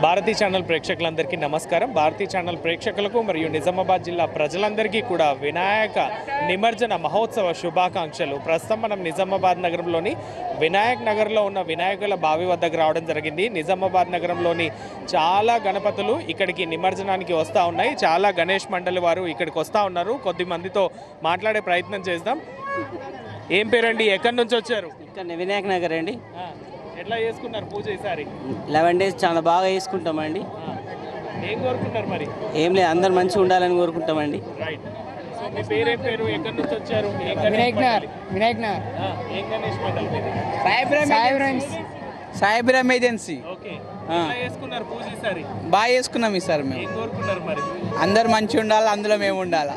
Bharati channel ప్రేక్షకులందరికీ నమస్కారం. Bharati channel ప్రేక్షకులకు మరియు నిజామాబాద్ జిల్లా ప్రజలందరికీ కూడా వినాయక నిమజ్జన మహోత్సవ శుభాకాంక్షలు. ప్రస్తుతం మనం నిజామాబాద్ నగరంలోని వినాయక్ నగర్లో ఉన్న వినాయకుల బావి వద్దకు రావడం జరిగింది. నిజామాబాద్ నగరంలోని చాలా గణపతులు ఇక్కడికి నిమజ్జనానికి వస్తూ ఉన్నాయి. చాలా గణేష్ మండలి వారు ఇక్కడికి వస్తూ ఉన్నారు. కొద్ది మందితో మాట్లాడే ప్రయత్నం చేద్దాం. ఏం పేరండి, ఎక్కడి నుంచి వచ్చారు? ఇక్కడ వినాయక్ నగర్ అండి. ఎట్లా చేసుకున్నారు పూజ ఈసారి? 11 days చాలా బాగా చేసుకుంటామండి. ఏం కోరుకుంటారు మరి? ఏం లేదు, అందరు మంచిగా ఉండాలని కోరుకుంటామండి. రైట్. సో మీ పేరేం పేరు, ఎక్కడి నుంచి వచ్చారు? వినాయక్ నగర్. ఏం గణేష్ మండలి మీది? సాయిబ్రామ్ ఏజెన్సీ. ఓకే. ఎట్లా చేసుకున్నారు పూజ ఈసారి? బాగా చేసుకున్నాం ఈసారి. మేము ఏం కోరుకున్నారు మరి? అందరు మంచిగా ఉండాలి, అందులో మేము ఉండాలా.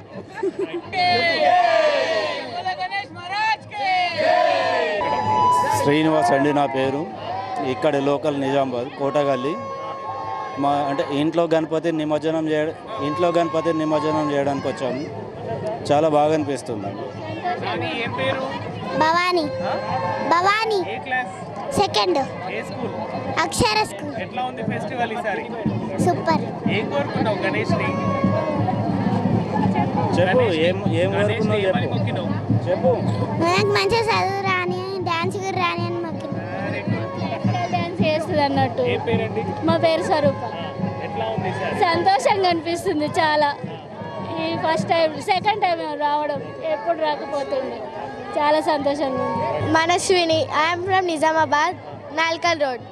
శ్రీనివాస్ అండి నా పేరు. ఇక్కడ లోకల్ నిజామాబాద్ కోటగల్లి. మా అంటే ఇంట్లో గణపతి నిమజ్జనం చేయడానికి వచ్చాము. చాలా బాగా అనిపిస్తుంది. ఏం పేరు? భవానీ. భవానీ ఏ క్లాస్? సెకండ్. ఏ స్కూల్? అక్షర స్కూల్. ఎట్లా ఉంది ఫెస్టివల్ ఈసారి? సూపర్. ఏం కోరుకున్నావు గణేష్ని? చెప్పు, ఏం కోరుకున్నావు చెప్పు. నాకు మంచిగా చదువు రాని, డాన్స్ కూడా రాని అని మొక్కిన. డాన్స్ చేస్తుంది అన్నట్టు. ఏం పేరండి? మా పేరు స్వరూప. ఎట్లా ఉంది ఈసారి? సంతోషంగా అనిపిస్తుంది చాలా. ఈ ఫస్ట్ టైం, సెకండ్ టైం రావడం, ఎప్పుడు రాకపోతుండే. చాలా సంతోషంగా ఉంది. Manaswini. I'm from Nizamabad, Nalkal road.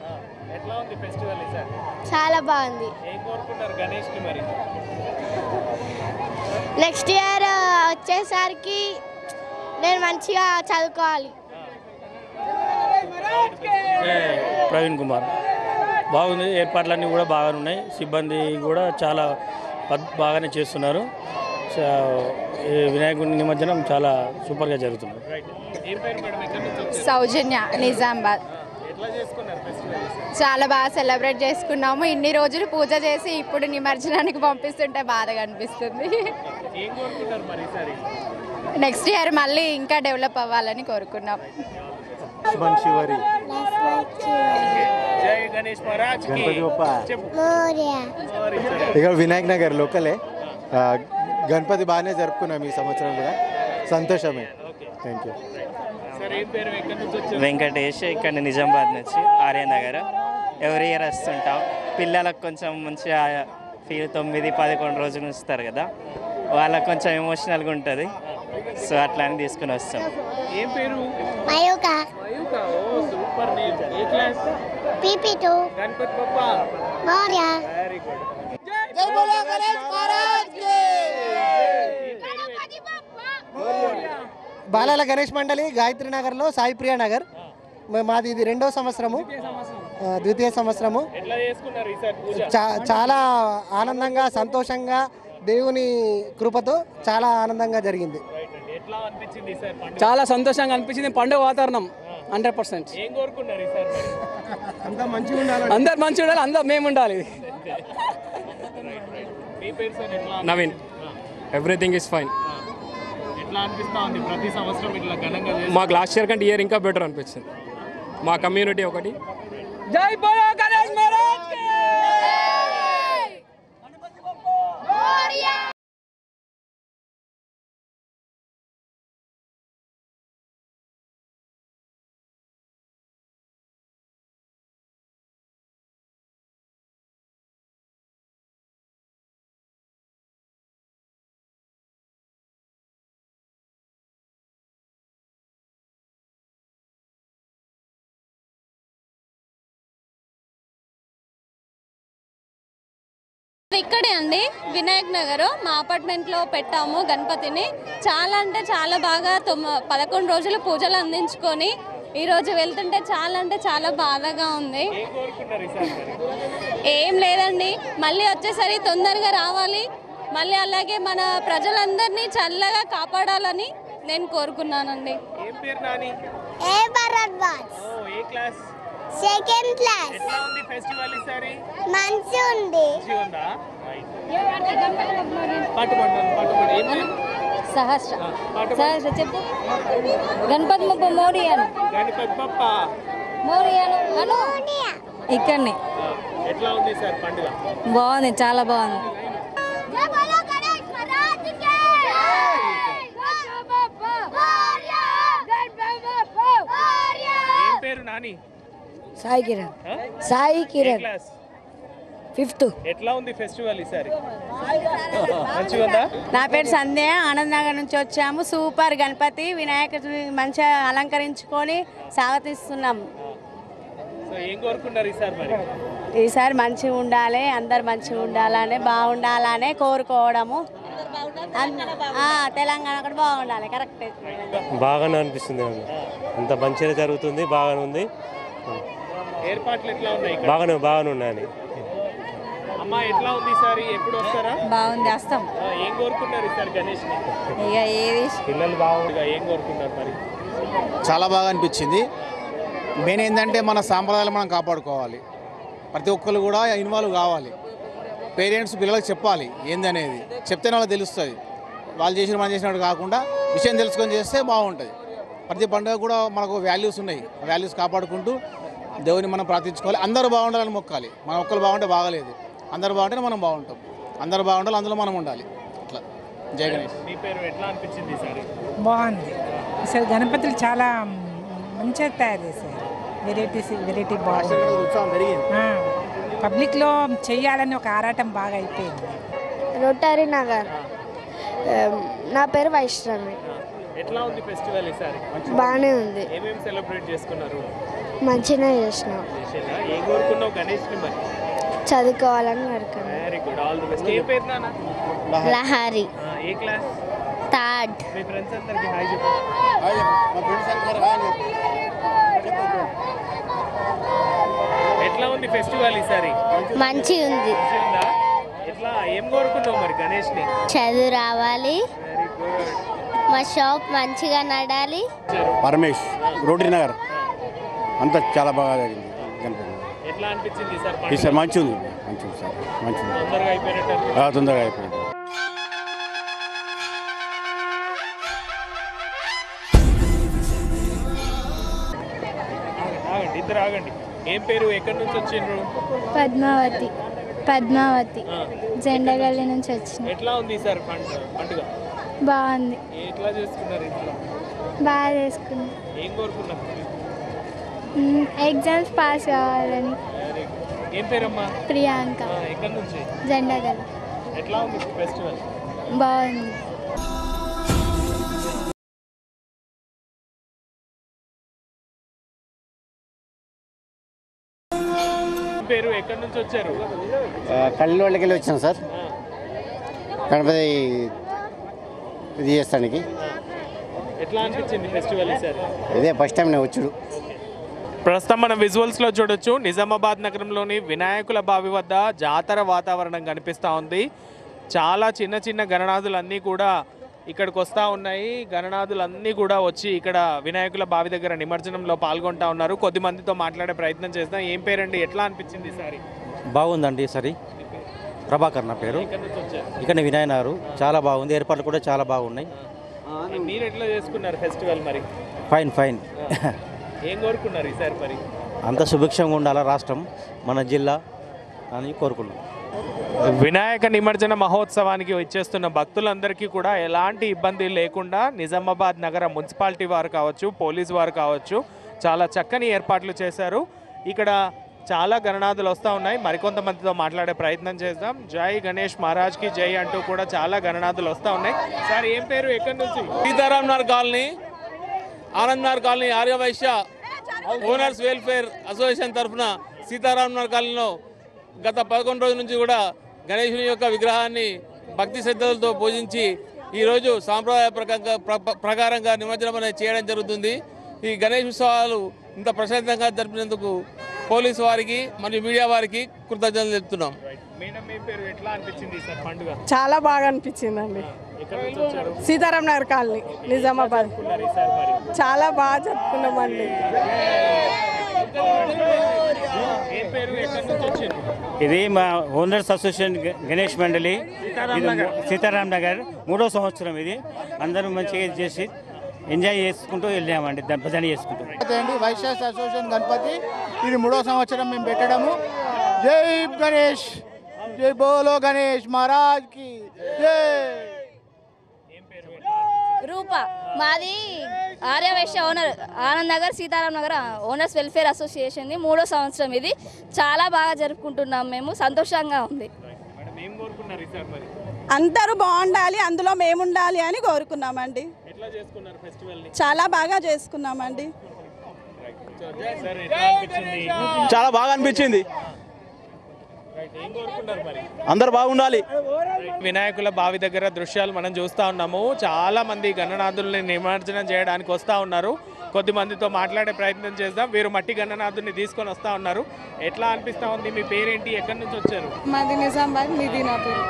ఎట్లా ఉంది ఫెస్టివల్ ఈసారి? చాలా బాగుంది. ఏం కోరుకుంటారు గణేష్కి మరి? నెక్స్ట్ ఇయర్ వచ్చేసరికి నేను మంచిగా చదువుకోవాలి. ప్రవీణ్ కుమార్. బాగుంది, ఏర్పాట్లన్నీ కూడా బాగానే ఉన్నాయి. సిబ్బంది కూడా చాలా బాగానే చేస్తున్నారు. వినాయకుడి నిమజ్జనం చాలా సూపర్గా జరుగుతుంది. సౌజన్య, నిజామాబాద్. ఎట్లా చేసుకున్నారు ఫెస్టివల్? చాలా బాగా సెలబ్రేట్ చేసుకున్నాము. ఇన్ని రోజులు పూజ చేసి ఇప్పుడు నిమజ్జనానికి పంపిస్తుంటే బాధగా అనిపిస్తుంది. ఏం కోరుకుంటారు మరి ఈసారి? నెక్స్ట్ ఇయర్ మళ్ళీ ఇంకా డెవలప్ అవ్వాలని కోరుకున్నాం. జై గణేష్ మహారాజ్ కి. ఇక వినాయక్ నగర్ లోకలే. గణపతి బాగానే జరుపుకున్నాం ఈ సంవత్సరం కూడా. సంతోషమే. Thank you. వెంకటేష్, ఇక్కడ నిజామాబాద్ నుంచి ఆర్యనగర్. Every year వస్తుంటాం. పిల్లలకు కొంచెం మంచిగా ఫీల్ 9-11 రోజులు ఉంచుతారు కదా, వాళ్ళకు కొంచెం ఎమోషనల్గా ఉంటుంది. సో అట్లా అని తీసుకుని వస్తాం. ఏం పేరు? మయూక. Super name. ఏ class? PP2. Ganapati Bappa Morya. Very good. జై బోలో గణేష్ మహారాజ్ కి. బాలాల గణేష్ మండలి, గాయత్రి నగర్లో సాయిప్రియ నగర్. మాది ఇది 2వ సంవత్సరము, ద్వితీయ సంవత్సరము. చాలా ఆనందంగా, సంతోషంగా, దేవుని కృపతో చాలా ఆనందంగా జరిగింది. చాలా సంతోషంగా అనిపించింది. పండుగ వాతావరణం 100%. అందరూ మంచిగా ఉండాలి, అందరూ మేము ఉండాలి. నవీన్. Everything is fine. మాకు లాస్ట్ ఇయర్ కంటే ఇయర్ ఇంకా బెటర్ అనిపించింది. మా కమ్యూనిటీ ఒకటి. జై బోలో గణేష్ మహారాజ్ కి. ఇక్కడే అండి, వినాయక్ నగర్ మా అపార్ట్మెంట్లో పెట్టాము గణపతిని. చాలా అంటే చాలా బాగా 11 రోజులు పూజలు అందించుకొని ఈరోజు వెళ్తుంటే చాలా బాధగా ఉంది. ఏం లేదండి, మళ్ళీ వచ్చేసరి తొందరగా రావాలి, మళ్ళీ అలాగే మన ప్రజలందరినీ చల్లగా కాపాడాలని నేను కోరుకున్నానండి. సెకండ్ క్లాస్ మంచి ఉంది. సహస్ర చెప్పు. గణపతి బప్ప మోరియను ఇక్కడనే. బాగుంది, చాలా బాగుంది. సాయి కిరణ్ 5th. ఎట్లా ఉంది ఫెస్టివల్ ఈసారి? మంచిగా ఉందా? నా పేరు సంధ్య, ఆనంద్ నగర్ నుంచి వచ్చాము. సూపర్ గణపతి వినాయకుడిని మంచిగా అలంకరించుకొని స్వాగతిస్తున్నాం. ఏం కోరుకున్నారు ఈసారి మరి? ఈసారి మంచిగా ఉండాలి, అందరు మంచిగా ఉండాలని బాగుండాలనే కోరుకోవడము. తెలంగాణ కూడా బాగుండాలి. కరెక్ట్, బాగానే అనిపిస్తుంది. అంత మంచిగా జరుగుతుంది, బాగానే ఉంది. ఏర్పాట్లు ఎట్లా ఉన్నాయి? బాగానే ఉన్నాయని. అమ్మా ఎట్లా ఉంది ఈసారి? ఎప్పుడు వస్తారా? బాగుంది, వస్తాం. ఏం కోరుకున్నారు ఈసారి గణేష్? ఇక ఏది పిల్లలు బాగుంది, ఏం కోరుకున్నారు మరి? చాలా బాగా అనిపించింది. మెయిన్ ఏంటంటే మన సాంప్రదాయాలు మనం కాపాడుకోవాలి. ప్రతి ఒక్కరు కూడా ఇన్వాల్వ్ కావాలి. పేరెంట్స్ పిల్లలకు చెప్పాలి ఏందనేది, చెప్తేనే వాళ్ళకి తెలుస్తుంది. వాళ్ళు చేసిన మనం చేసినట్టు కాకుండా విషయం తెలుసుకొని చేస్తే బాగుంటుంది. ప్రతి పండుగ కూడా మనకు వాల్యూస్ ఉన్నాయి. వాల్యూస్ కాపాడుకుంటూ దేవుని మనం ప్రార్థించుకోవాలి. అందరూ బాగుండాలని మొక్కాలి. మనం ఒక్కరు బాగుంటే బాగలేదు, అందరూ బాగుంటేనే మనం బాగుంటాం. అందరూ బాగుండాలి, అందులో మనం ఉండాలి. అట్లా. జై గణేష్. మీ పేరు ఎట్లా అనిపించింది ఈసారి? బాగుంది. అసలు గణపతులు చాలా మంచిగా తయారు చేశారు. వెరైటీ బాగుంది. పబ్లిక్లో చెయ్యాలని ఒక ఆరాటం బాగా అయిపోయింది. రోటరీ నగర్. నా పేరు వైష్ణవి. ఎట్లా ఉంది ఫెస్టివల్ ఈసారి? బాగానే ఉంది. ఏమేమి సెలబ్రేట్ చేసుకున్నారు? మంచిగా చేసినావు. ఏం కోరుకున్నావు గణేష్ని మరి? చదువుకోవాలని కోరుకున్నాను. Very good, all the best. ఏ పేరు నాన్న? లహరి. ఏ క్లాస్? 3rd. మీ ఫ్రెండ్స్ అందరికి హాయ్ చెప్పు. ఎట్లా ఉంది ఫెస్టివల్ ఈసారి? మంచిగా ఉంది. ఎట్లా ఏం కోరుకున్నావు మరి గణేష్ని? చదువు రావాలి, మా షాప్ మంచిగా నడాలి. పరమేష్, రోటరీ నగర్. అంతా చాలా బాగా జరిగింది. గణపతి ఎట్లా అనిపించింది సార్? ఈసారి మంచిగా ఉంది సార్, మంచిగా తొందరగా అయిపోయినట్టు. తొందరగా అయిపోయింది. ఆగండి, ఇద్దరు ఆగండి. ఏం పేరు, ఎక్కడి నుంచి వచ్చిండ్రు? పద్మావతి జెండగల్లి నుంచి వచ్చింది. ఎట్లా ఉంది సార్ పండుగ? బాగుంది. ఎట్లా చేసుకున్నారు ఇంట్లో? బాగా చేసుకున్నాం. ఏం కోరుకున్నారు? ఎగ్జామ్స్ పాస్ కావాలని. ఏం పేరమ్మా? ప్రియాంక. ఎక్కడి నుంచి? జెండగల్లి. ఎట్లా ఉంది ఫెస్టివల్? బాగుంది. పేరు, ఎక్కడి నుంచి వచ్చారు? కళ్ళకి వెళ్ళి వచ్చాను సార్, గణపతి ఇది చేస్తానికి. ఎట్లా అనిపించింది ఫెస్టివల్ ఈసారి? ఇదే ఫస్ట్ టైం నేను వచ్చుడు. ప్రస్తుతం మనం విజువల్స్లో చూడొచ్చు, నిజామాబాద్ నగరంలోని వినాయకుల బావి వద్ద జాతర వాతావరణం కనిపిస్తూ ఉంది. చాలా చిన్న చిన్న గణనాథులన్నీ కూడా ఇక్కడికి వస్తూ ఉన్నాయి. గణనాథులన్నీ కూడా వచ్చి ఇక్కడ వినాయకుల బావి దగ్గర నిమజ్జనంలో పాల్గొంటూ ఉన్నారు. కొద్ది మందితో మాట్లాడే ప్రయత్నం చేద్దాం. ఏం పేరండి, ఎట్లా అనిపించింది ఈసారి? బాగుందండి ఈసారి. ప్రభాకర్ నా పేరు. ఇక్కడ వినాయనగర్. చాలా బాగుంది, ఏర్పాట్లు కూడా చాలా బాగున్నాయి. మీరు ఎట్లా చేసుకున్నారు ఫెస్టివల్ మరి? ఫైన్. ఏం కోరుకున్నారు ఈసారి మరి? అంత సుభిక్షంగా ఉండాలా రాష్ట్రం, మన జిల్లా అని కోరుకున్నాం. వినాయక నిమజ్జన మహోత్సవానికి వచ్చేస్తున్న భక్తులందరికీ కూడా ఎలాంటి ఇబ్బంది లేకుండా నిజామాబాద్ నగర మున్సిపాలిటీ వారు కావచ్చు, పోలీసు వారు కావచ్చు, చాలా చక్కని ఏర్పాట్లు చేశారు. ఇక్కడ చాలా గణనాథులు వస్తూ ఉన్నాయి. మరికొంతమందితో మాట్లాడే ప్రయత్నం చేద్దాం. జై గణేష్ మహారాజ్కి జై అంటూ కూడా చాలా గణనాథులు వస్తూ ఉన్నాయి. సార్ ఏం పేరు, ఎక్కడి నుంచి? Sitaram Nagar colony, Anand Nagar colony Aryavaishya owners welfare association తరఫున సీతారాం నగర్ కాలనీలో గత 11 రోజుల నుంచి కూడా గణేశుని యొక్క విగ్రహాన్ని భక్తి శ్రద్ధలతో పూజించి ఈరోజు సాంప్రదాయ ప్రకారంగా నిమజ్జనం అనేది చేయడం జరుగుతుంది. ఈ గణేష్ ఉత్సవాలు ఇంత ప్రశాంతంగా జరిపినందుకు పోలీసు వారికి మరియు మీడియా వారికి కృతజ్ఞతలు తెలుపుతున్నాం. చాలా బాగా అనిపించిందండి. సీతారాం నగర్ కాలనీ, నిజామాబాద్. చాలా బాగా జరుపుకున్నామండి. ఇది మా ఓనర్స్ అసోసియేషన్ గణేష్ మండలి సీతారాం నగర్ 3వ సంవత్సరం. ఇది అందరూ మంచిగా చేసి ఎంజాయ్ చేసుకుంటూ వెళ్ళామండి, భజన చేసుకుంటూ. వైశ్య అసోసియేషన్ గణపతి ఇది 3వ సంవత్సరం మేము పెట్టడము. జై గణేష్, జై బోలో గణేష్ మహారాజ్ కి జై. రూప మాది Aryavaishya owner Anand Nagar Sitaram Nagar owners welfare association 3వ సంవత్సరం. ఇది చాలా బాగా జరుపుకుంటున్నాం, మేము సంతోషంగా ఉంది. అందరూ బాగుండాలి, అందులో మేము ఉండాలి అని కోరుకున్నామండి. చాలా బాగా చేసుకున్నామండి. చాలా బాగా అనిపించింది. అందరు బాగుండాలి. వినాయకుల బావి దగ్గర దృశ్యాలు మనం చూస్తూ ఉన్నాము. చాలా మంది గణనాథుల్ని నిమజ్జనం చేయడానికి వస్తూ ఉన్నారు. కొద్ది మందితో మాట్లాడే ప్రయత్నం చేద్దాం. వీరు మట్టి గణనాథుని తీసుకొని వస్తూ ఉన్నారు. ఎట్లా అనిపిస్తూ ఉంది? మీ పేరేంటి, ఎక్కడి నుంచి వచ్చారు? మాది నిజామాబాద్, మీది నా పేరు.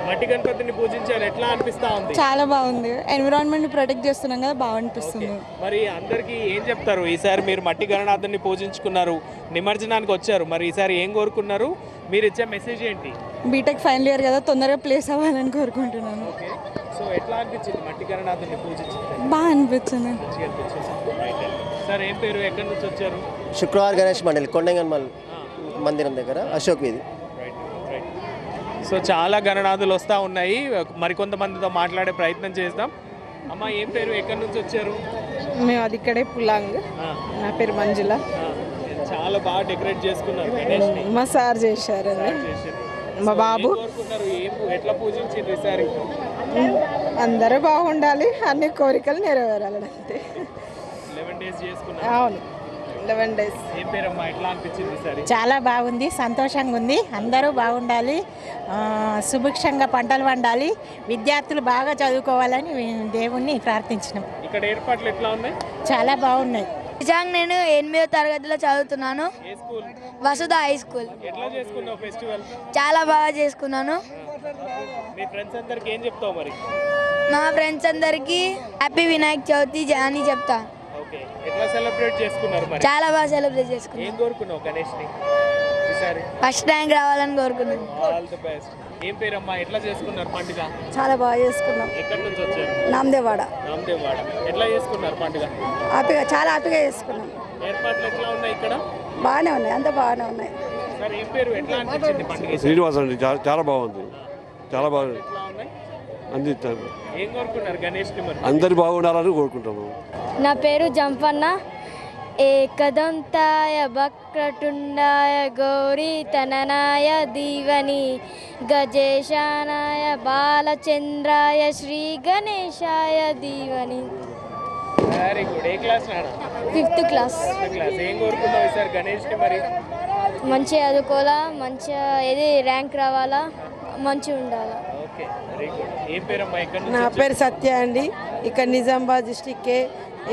మట్టి గణపతిని పూజించారు, ఎట్లా అనిపిస్తా ఉంది? చాలా బాగుంది. ఎన్విరాన్మెంట్ ప్రొటెక్ట్ చేస్తున్నాం కదా, బాగా అనిపిస్తుంది. మరి అందరికి ఏం చెప్తారు? ఈసారి మీరు మట్టి గణనాథుని పూజించుకున్నారు, నిమజ్జనానికి వచ్చారు, మరి ఈసారి ఏం కోరుకున్నారు? మీరు ఇచ్చే మెసేజ్ ఏంటి? బీటెక్ ఫైనల్ ఇయర్ కదా, తొందరగా ప్లేస్ అవ్వాలని కోరుకుంటున్నాను. సో ఎట్లా అనిపించింది మట్టి గణనాథుని పూజించింది? బాగా అనిపించింది. సార్ ఏం పేరు, ఎక్కడి నుంచి వచ్చారు? శుక్రవారం గణేష్ మండలి కొండంగన్మల్ మందిరం దగ్గర అశోక్ వీధి. సో చాలా గణనాథులు వస్తూ ఉన్నాయి. మరికొంతమందితో మాట్లాడే ప్రయత్నం చేద్దాం. అమ్మ ఏం పేరు, ఎక్కడి నుంచి వచ్చారు? మేము అది ఇక్కడే పుల్లాంగ్. నా పేరు మంజుల. చాలా బాగా డెకరేట్ చేసుకున్నారు గణేష్ని. మా సార్ చేశారు, మా బాబు. ఎట్లా పూజించారు ఈసారి? అందరూ బాగుండాలి, అన్ని కోరికలు నెరవేరాలి అంతే. 11 days చేసుకున్నారు. అవును, 11 days. ఏం పేరమ్మా, ఎట్లా అనిపించింది ఈసారి? చాలా బాగుంది, సంతోషంగా ఉంది. అందరూ బాగుండాలి, సుభిక్షంగా పంటలు పండాలి, విద్యార్థులు బాగా చదువుకోవాలని దేవుణ్ణి ప్రార్థించినాం. ఇక్కడ ఏర్పాట్లు ఎట్లా ఉన్నాయి? చాలా బాగున్నాయి. నిజంగా నేను 8వ తరగతిలో చదువుతున్నాను, వసుధ హై స్కూల్. ఎట్లా చేసుకున్నావు ఫెస్టివల్? చాలా బాగా చేసుకున్నాను. మీ ఫ్రెండ్స్ అందరికి ఏం చెప్తావు మరి? నా ఫ్రెండ్స్ అందరికి హ్యాపీ వినాయక చవితి అని చెప్తా. ఓకే, ఎట్లా సెలబ్రేట్ చేసుకున్నారు మరి? చాలా బాగా సెలబ్రేట్ చేసుకున్నాను. ఏం కోరుకున్నావు గణేష్ని ఈసారి? ఫస్ట్ ర్యాంక్ రావాలని కోరుకున్నాను. All the best. ఏం పేరమ్మా, ఎట్లా చేసుకున్నారు పండుగ? చాలా బాగా చేసుకున్నాం. ఎక్కడి నుంచి వచ్చారు? నామదేవాడ. నామదేవాడ. ఎట్లా చేసుకున్నారు పండుగ? హ్యాపీగా, చాలా హ్యాపీగా చేసుకున్నాం. ఏర్పాట్లు ఎట్లా ఉన్నాయి ఇక్కడ? బాగానే ఉన్నాయి, అంతా బాగానే ఉన్నాయి. సార్ ఏం పేరు, ఎట్లా అనిపించింది పండుగ? శ్రీనివాస్ అండి, చాలా బాగుంది, చాలా బాగుంది. ఎట్లా ఉన్నాయి? అందిస్తాను. ఏం కోరుకున్నారు గణేష్ని మరి? అందరు బాగుండాలని కోరుకుంటాము. నా పేరు జంపన్న. ఏకదంతాయ వక్రతుండాయ గౌరీ తననాయ దీవని గజేశానాయ బాలచంద్రాయ శ్రీ గణేశాయ దీవని. Very good. ఏ క్లాస్ నాన్న? 5th class. ఏం కోరుకున్నావు ఈసారి గణేష్ని మరి? మంచిగా చదువుకోవాలా, మంచిగా ఏది ర్యాంక్ రావాలా, మంచిగా ఉండాలా. Okay, very good. ఏం పేరమ్మా, ఎక్కడి నుంచి? నా పేరు సత్య అండి, ఇక్కడ నిజామాబాద్ డిస్టిక్కే.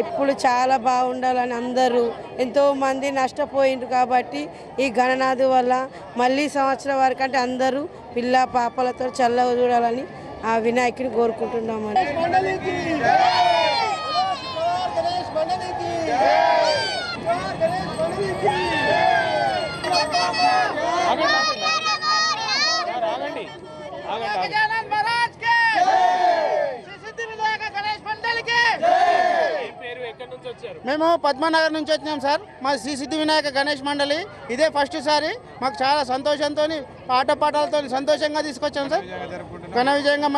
ఇప్పుడు చాలా బాగుండాలని అందరూ ఎంతోమంది నష్టపోయిండ్రు కాబట్టి ఈ గణనాథు వల్ల మళ్ళీ సంవత్సరం వరకు అంటే అందరూ పిల్ల పాపలతో చల్లగా చూడాలని ఆ వినాయకుని కోరుకుంటున్నామండి. మేము పద్మనగర్ నుంచి వచ్చినాం సార్. మా శ్రీ సిద్ధి వినాయక గణేష్ మండలి ఇదే ఫస్ట్ సారి. మాకు చాలా సంతోషంతో పాటలతో సంతోషంగా తీసుకొచ్చాం సార్. ఘన విజయంగా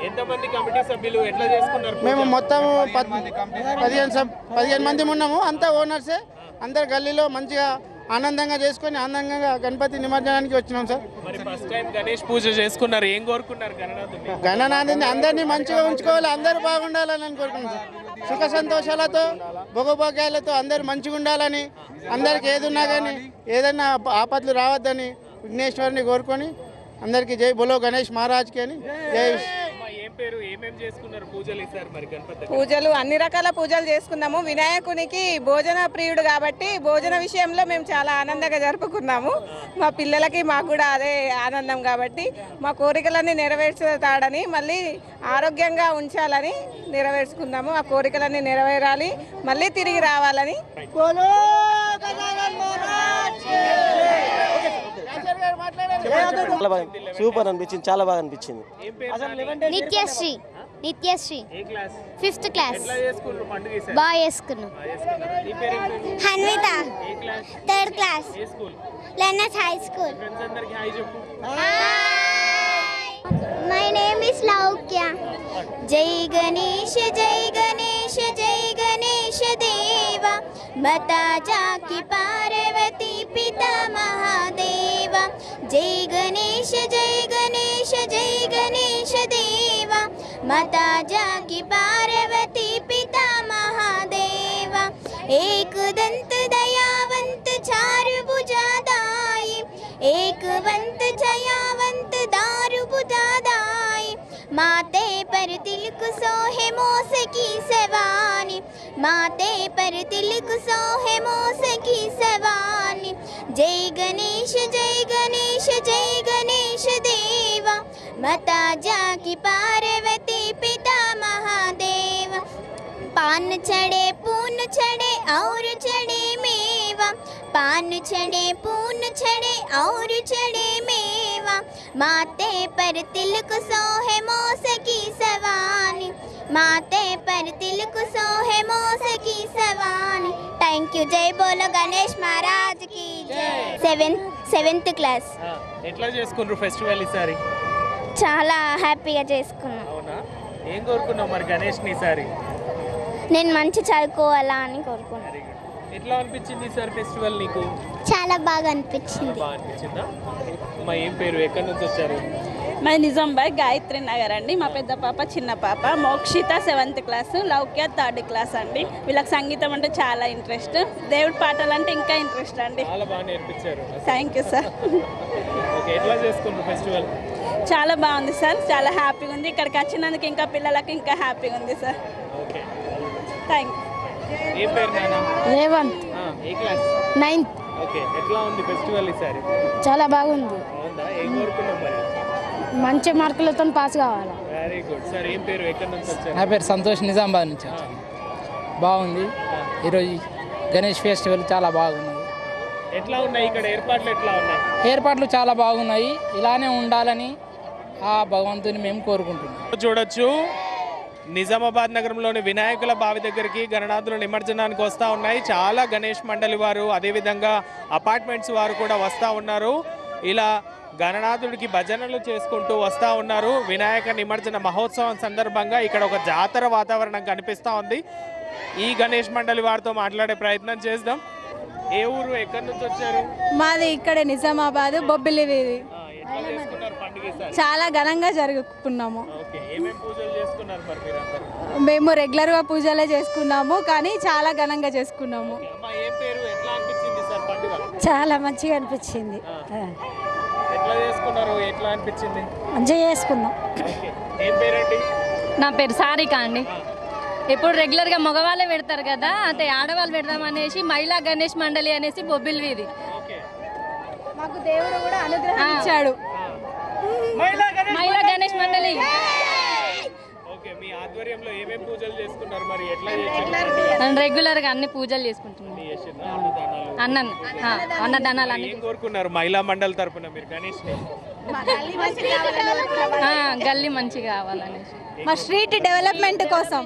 ఎంతమంది కమిటీ సభ్యులు, ఎట్లా చేసుకున్నారు? మేము మొత్తం 15 మంది ఉన్నాము. అంతా ఓనర్సే. అందరు గల్లీలో మంచిగా ఆనందంగా చేసుకొని ఆనందంగా గణపతి నిమజ్జనానికి వచ్చినాం సార్. మరి ఫస్ట్ టైం గణేష్ పూజ చేసుకున్నారు, ఏం కోరుకున్నారు గణనాథుని? గణనాథుని అందరినీ మంచిగా ఉంచుకోవాలి, అందరూ బాగుండాలని కోరుకున్నాం సార్. సుఖ సంతోషాలతో భోగభోగ్యాలతో అందరూ మంచిగా ఉండాలని, అందరికి ఏది ఉన్నా కానీ ఏదైనా ఆపత్తులు రావద్దని విఘ్నేశ్వరుని కోరుకొని అందరికీ జై బోలో గణేష్ మహారాజ్కి అని జై. ఏం పేరు, ఏమేం చేసుకున్నారు పూజలు ఈసారి మరి గణపతి? పూజలు అన్ని రకాల పూజలు చేసుకున్నాము. వినాయకునికి భోజన ప్రియుడు కాబట్టి భోజన విషయంలో మేము చాలా ఆనందంగా జరుపుకున్నాము. మా పిల్లలకి మాకు కూడా అదే ఆనందం కాబట్టి మా కోరికలన్నీ నెరవేర్చుతాడని, మళ్ళీ ఆరోగ్యంగా ఉంచాలని నెరవేర్చుకున్నాము. ఆ కోరికలన్నీ నెరవేరాలి, మళ్ళీ తిరిగి రావాలని. సూపర్ అనిపించింది, చాలా బాగా అనిపించింది. నిత్యశ్రీ. Nityashree 5th class. బాగా చేసుకున్నాం. Hanvitha 3rd class. Learners high school. My name is Laukya. జై గణేష జై గణేష జై గణేష దేవ మాతా జాకి పార్వతీ పితా మహాదేవ. జై గణేష జై గణేష జై గణేష దేవ మాతా జాకి పార్వతీ పితా మహాదేవ. एक दंत दयावंत चारु भुजादाई, एक वंत जयावंत दारु बुदादाई. माते पर तिलक सोहे मोस की सवानी, माते पर तिलक सोहे मोस की सवानी. जय गणेश जय गणेश जय गणेश देवा माता जाकी पार्वती पिता महादेव. पान चढ़े पून चढ़े और चढ़े मेवा, पान चढ़े पून चढ़े और चढ़े मेवा. माते पर तिलक सोहे मोस की सवानी, माते पर तिलक सोहे मोस की सवानी. Thank you. जय बोलो गणेश महाराज की जय. 7th class. ఎట్లా చేసుకున్నారు ఫెస్టివల్ ఈసారి? చాలా హ్యాపీగా చేసుకున్నాం. అవునా? ఏం కోరుకున్నావు మరి గణేష్ని ఈసారి? నేను మంచి చదువుకోవాలా అని కోరుకున్నాను. ఎట్లా అనిపించింది ఈసారి ఫెస్టివల్ నీకు? చాలా బాగా అనిపించింది. బాగా అనిపించిందా? అమ్మా ఏం పేరు, ఎక్కడి నుంచి వచ్చారు? మా నిజామాబాద్ గాయత్రి నగర్ అండి. మా పెద్ద పాప చిన్న పాప. Mokshita 7th class, Loukya 3rd class అండి. వీళ్ళకి సంగీతం అంటే చాలా ఇంట్రెస్ట్, దేవుడి పాటలు అంటే ఇంకా ఇంట్రెస్ట్ అండి. చాలా బాగా నేర్పించారు. Thank you sir. ఓకే, ఎట్లా చేసుకున్నారు ఫెస్టివల్? చాలా బాగుంది సార్, చాలా హ్యాపీగా ఉంది. ఇక్కడికి వచ్చినందుకు ఇంకా పిల్లలకి ఇంకా హ్యాపీగా ఉంది సార్. Okay, thank you. ఏం పేరు నాన్న? రేవంత్. ఏ క్లాస్? 9th. ఓకే, ఎట్లా ఉంది ఫెస్టివల్ ఈసారి? చాలా బాగుంది. అవునా? ఏం కోరుకున్నాం మరి? మంచి మార్కులతో పాస్ కావాలి. Very good sir. ఏం పేరు, ఎక్కడి నుంచి వచ్చారు? నా పేరు సంతోష్, నిజామాబాద్ నుంచి వచ్చాను. బాగుంది. ఈరోజు గణేష్ ఫెస్టివల్ చాలా బాగున్నది. ఎట్లా ఉన్నాయి ఇక్కడ ఏర్పాట్లు? ఎట్లా ఉన్నాయి ఏర్పాట్లు? చాలా బాగున్నాయి. ఇలానే ఉండాలని ఆ భగవంతుని మేము కోరుకుంటున్నాం. చూడొచ్చు, నిజామాబాద్ నగరంలోని వినాయకుల బావి దగ్గరికి గణనాథుల నిమజ్జనానికి వస్తూ ఉన్నాయి. చాలా గణేష్ మండలి వారు, అదేవిధంగా అపార్ట్మెంట్స్ వారు కూడా వస్తూ ఉన్నారు. ఇలా గణనాథుడికి భజనలు చేసుకుంటూ వస్తూ ఉన్నారు. వినాయక నిమజ్జన మహోత్సవం సందర్భంగా ఇక్కడ ఒక జాతర వాతావరణం కనిపిస్తూ ఉంది. ఈ గణేష్ మండలి వారితో మాట్లాడే ప్రయత్నం చేద్దాం. ఏ ఊరు, ఎక్కడి నుంచి వచ్చారు? మాది ఇక్కడే నిజామాబాద్ బొబ్బిలి వీధి. చాలా ఘనంగా జరుపుకున్నాము. మేము రెగ్యులర్గా పూజలే చేసుకున్నాము, కానీ చాలా ఘనంగా చేసుకున్నాము. చాలా మంచిగా అనిపించింది. మంచిగా చేసుకున్నాం. నా పేరు సారిక అండి. ఇప్పుడు రెగ్యులర్గా మగవాళ్ళే పెడతారు కదా, అంటే ఆడవాళ్ళు పెడదామనేసి మహిళా గణేష్ మండలి అనేసి బొబ్బిలి వీధి. మాకు దేవుడు కూడా అనుగ్రహం ఇచ్చాడు. మహిళా గణేష్ మండలి. ఓకే, మీ ఆధ్వర్యంలో ఏమేం పూజలు చేసుకున్నారు మరి? ఎట్లా చేశారు? రెగ్యులర్గా అన్ని పూజలు చేసుకుంటున్నాం. అన్నదానాలు అన్ని కోరుకున్నారు మహిళా మండలి తరపున మీరు గణేష్? గల్లీ మంచి కావాలనేసి, మా స్ట్రీట్ డెవలప్మెంట్ కోసం.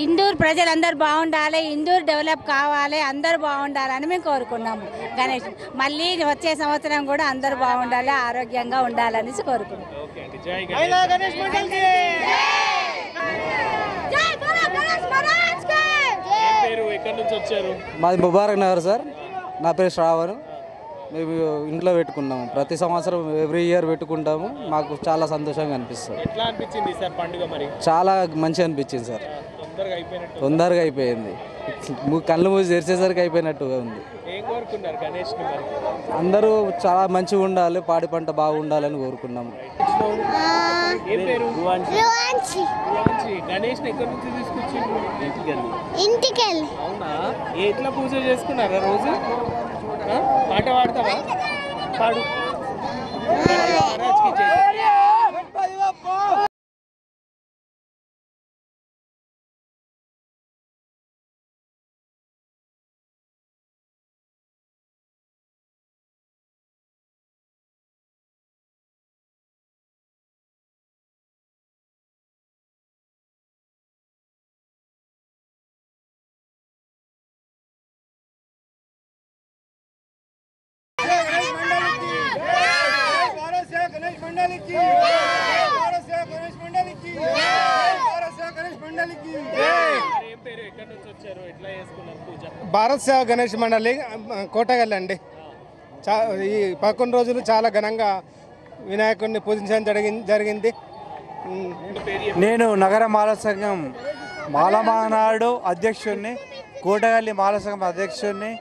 ఇందూరు ప్రజలందరూ బాగుండాలి, ఇందూరు డెవలప్ కావాలి, అందరూ బాగుండాలని మేము కోరుకున్నాము. గణేష్ మళ్ళీ వచ్చే సంవత్సరం కూడా అందరూ బాగుండాలి, ఆరోగ్యంగా ఉండాలనేసి కోరుకున్నాం. ఎక్కడి నుంచి వచ్చారు? మాది ముబారక్ నగర్ సార్. నా పేరు శ్రావణ్. మేము ఇంట్లో పెట్టుకున్నాము, ప్రతి సంవత్సరం ఎవ్రీ ఇయర్ పెట్టుకుంటాము. మాకు చాలా సంతోషంగా అనిపిస్తుంది. ఎట్లా అనిపించింది సార్ పండుగ? మరి చాలా మంచిగా అనిపించింది సార్. తొందరగా అయిపోయినట్టు. తొందరగా అయిపోయింది, కళ్ళు మూసి తెరిచేసరికి అయిపోయినట్టుగా ఉంది. ఏం కోరుకున్నారు గణేష్ ని మరి? అందరూ చాలా మంచిగా ఉండాలి, పాడి పంట బాగుండాలని కోరుకున్నాము. ఏం పేరు? గణేష్ ని ఎక్కడి నుంచి తీసుకొచ్చిండ్రు? ఇంటికెళ్ళి. అవునా? ఎట్లా పూజ చేసుకున్నారా రోజు? పాట పాడతావా? పాడు. మహారాజ్కి జై. భారత్ సేవ గణేష్ మండలి కోటగల్లి అండి. ఈ 11 రోజులు చాలా ఘనంగా వినాయకుడిని పూజించడం జరిగింది. నేను నగర మాల సంఘం మాలమహానాడు అధ్యక్షుడిని, కోటగల్లి మాల సంఘం అధ్యక్షుడిని.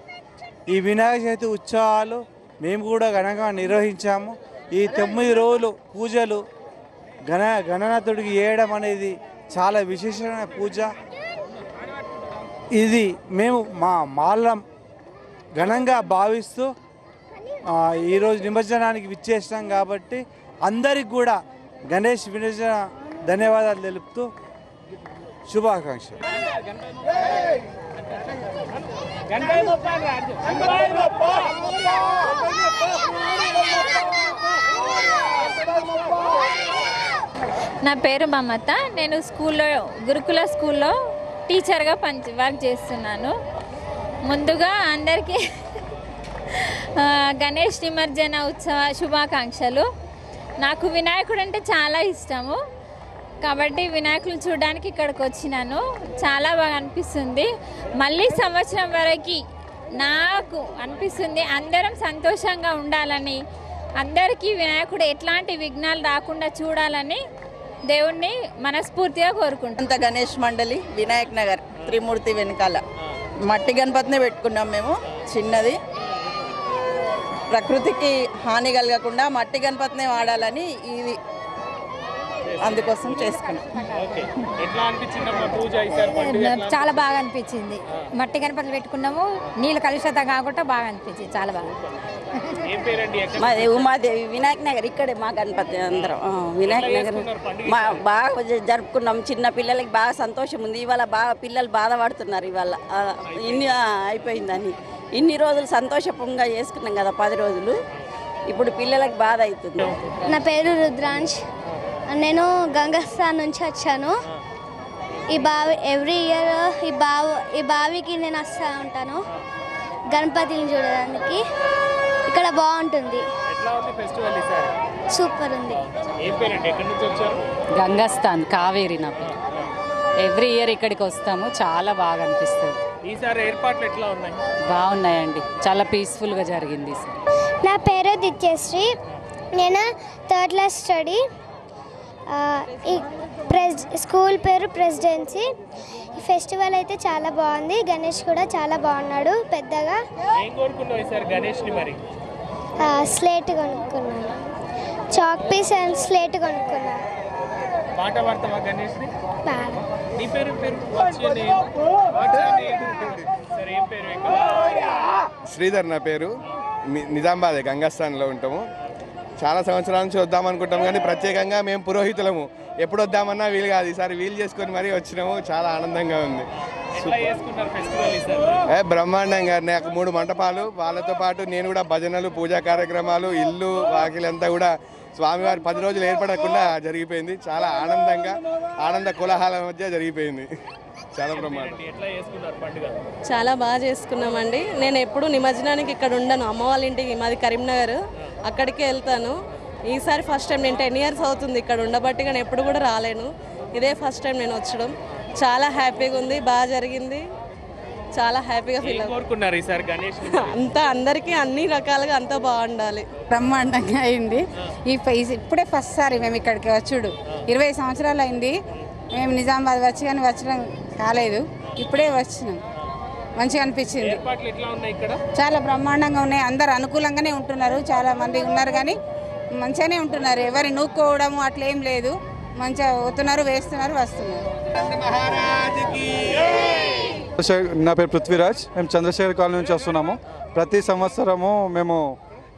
ఈ వినాయక చవితి ఉత్సవాలు మేము కూడా ఘనంగా నిర్వహించాము. ఈ 9 రోజులు పూజలు గణనాథుడికి చేయడం అనేది చాలా విశేషమైన పూజ. ఇది మేము మా మాలం ఘనంగా భావిస్తూ ఈరోజు నిమజ్జనానికి విచ్చేస్తాం కాబట్టి అందరికి కూడా గణేష్ నిమజ్జన ధన్యవాదాలు తెలుపుతూ శుభాకాంక్షలు. నా పేరు మమత. నేను స్కూల్లో గురుకుల స్కూల్లో టీచర్గా వర్క్ చేస్తున్నాను. ముందుగా అందరికీ గణేష్ నిమజ్జన ఉత్సవ శుభాకాంక్షలు. నాకు వినాయకుడు అంటే చాలా ఇష్టము కాబట్టి వినాయకులు చూడడానికి ఇక్కడికి వచ్చినాను. చాలా బాగా అనిపిస్తుంది. మళ్ళీ సంవత్సరం వరకు నాకు అనిపిస్తుంది అందరం సంతోషంగా ఉండాలని, అందరికీ వినాయకుడు ఎట్లాంటి విఘ్నాలు రాకుండా చూడాలని దేవుణ్ణి మనస్ఫూర్తిగా కోరుకుంటాం. గణేష్ మండలి వినాయక్ నగర్ త్రిమూర్తి వెనకాల మట్టి గణపతిని పెట్టుకున్నాం మేము. చిన్నది, ప్రకృతికి హాని కలగకుండా మట్టి గణపతిని వాడాలని ఇది అందుకోసం చేసుకున్నాం. చాలా బాగా అనిపించింది. మట్టి గణపతులు పెట్టుకున్నాము, నీళ్ళు కలుషిత కాకుండా బాగా అనిపించింది. చాలా బాగా. మాది ఉమాదేవి వినాయక్ నగర్, ఇక్కడే మా గణపతి అందరం వినాయక్ నగర్ బాగా జరుపుకున్నాం. చిన్న పిల్లలకి బాగా సంతోషం ఉంది. ఇవాళ బాగా పిల్లలు బాధపడుతున్నారు. ఇవాళ ఇన్ని అయిపోయిందని ఇన్ని రోజులు సంతోషంగా చేసుకున్నాం కదా 10 రోజులు. ఇప్పుడు పిల్లలకి బాధ అవుతుంది. నా పేరు రుద్రాంశ్. నేను గంగస్థాన్ నుంచి వచ్చాను. ఈ బావి ఎవ్రీ ఇయర్ ఈ బావికి నేను వస్తూ ఉంటాను గణపతిని చూడడానికి. ఇక్కడ బాగుంటుంది, సూపర్ ఉంది. గంగస్థాన్ కావేరి నా పేరు. ఎవ్రీ ఇయర్ ఇక్కడికి వస్తాము, చాలా బాగా అనిపిస్తుంది. ఈసారి ఏర్పాట్లు ఎట్లా ఉన్నాయి? బాగున్నాయండి, చాలా పీస్ఫుల్గా జరిగింది ఈసారి. నా పేరు దిత్యశ్రీ. నేను 3rd క్లాస్ స్టడీ. ఈ స్కూల్ పేరు ప్రెసిడెన్సీ. ఈ ఫెస్టివల్ అయితే చాలా బాగుంది. గణేష్ కూడా చాలా బాగున్నాడు పెద్దగా. స్లేట్ కొనుక్కున్నాను, చాక్ పీస్ అండ్ స్లేట్ కొనుక్కున్నాను. శ్రీధర్ నా పేరు. నిజామాబాద్ గంగాస్థాన్లో ఉంటాము. చాలా సంవత్సరాల నుంచి వద్దామనుకుంటాం కానీ ప్రత్యేకంగా మేము పురోహితులము, ఎప్పుడు వద్దామన్నా వీలు కాదు. ఈసారి వీలు చేసుకొని మరీ వచ్చినాము. చాలా ఆనందంగా ఉంది. బ్రహ్మాండంగా. నాకు 3 మంటపాలు, వాళ్ళతో పాటు నేను కూడా భజనలు, పూజా కార్యక్రమాలు, ఇల్లు వాకిలంతా కూడా స్వామివారి 10 రోజులు ఏర్పడకుండా జరిగిపోయింది. చాలా ఆనందంగా, ఆనంద కోలాహల మధ్య జరిగిపోయింది. చాలా బ్రహ్మాండం. చాలా బాగా చేసుకున్నామండి. నేను ఎప్పుడు నిమజ్జనానికి ఇక్కడ ఉండను, అమ్మ వాళ్ళ ఇంటికి, మాది కరీంనగర్, అక్కడికే వెళ్తాను. ఈసారి ఫస్ట్ టైం. నేను 10 ఇయర్స్ అవుతుంది ఇక్కడ ఉండబట్టి, కానీ ఎప్పుడు కూడా రాలేను. ఇదే ఫస్ట్ టైం నేను వచ్చడం. చాలా హ్యాపీగా ఉంది, బాగా జరిగింది. చాలా హ్యాపీగా ఫీల్ అవుతాం. కోరుకున్నారు ఈసారి గణేష్ అంతా అందరికీ అన్ని రకాలుగా అంతా బాగుండాలి. బ్రహ్మాండంగా అయింది. ఇప్పుడే ఫస్ట్ సారి మేము ఇక్కడికి వచ్చుడు 20 సంవత్సరాలు అయింది. మేము నిజామాబాద్ వచ్చి కానీ వచ్చడం కాలేదు, ఇప్పుడే వచ్చినాం. మంచిగా అనిపించింది. చాలా బ్రహ్మాండంగా ఉన్నాయి. అందరు అనుకూలంగానే ఉంటున్నారు. చాలా మంది ఉన్నారు కానీ మంచిగానే ఉంటున్నారు. ఎవరి నూక్కోవడము అట్లా ఏం లేదు. మంచిగా పోతున్నారు, వేస్తున్నారు, వస్తున్నారు. నా పేరు పృథ్వీరాజ్. మేము చంద్రశేఖర్ కాలనీ నుంచి వస్తున్నాము. ప్రతి సంవత్సరము మేము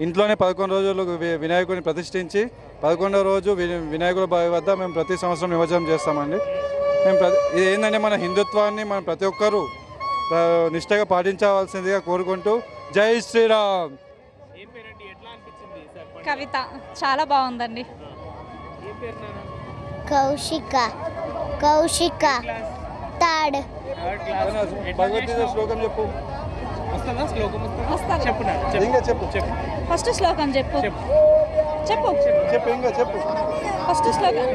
ఇంట్లోనే 11 రోజులు వినాయకుడిని ప్రతిష్ఠించి 11వ రోజు వినాయకుడి బావి వద్ద మేము ప్రతి సంవత్సరం నిమజ్జనం చేస్తామండి. మేము ఇది ఏంటంటే మన హిందుత్వాన్ని మనం ప్రతి ఒక్కరూ నిష్ఠగా పాటించవలసిందిగా కోరుకుంటూ జై శ్రీరామ్. కవిత చాలా బాగుందండి. కౌశిక థర్డ్. భగవద్గీత శ్లోకం చెప్పు. ఫస్ట్ శ్లోకం చెప్పు. ఫస్ట్ శ్లోకం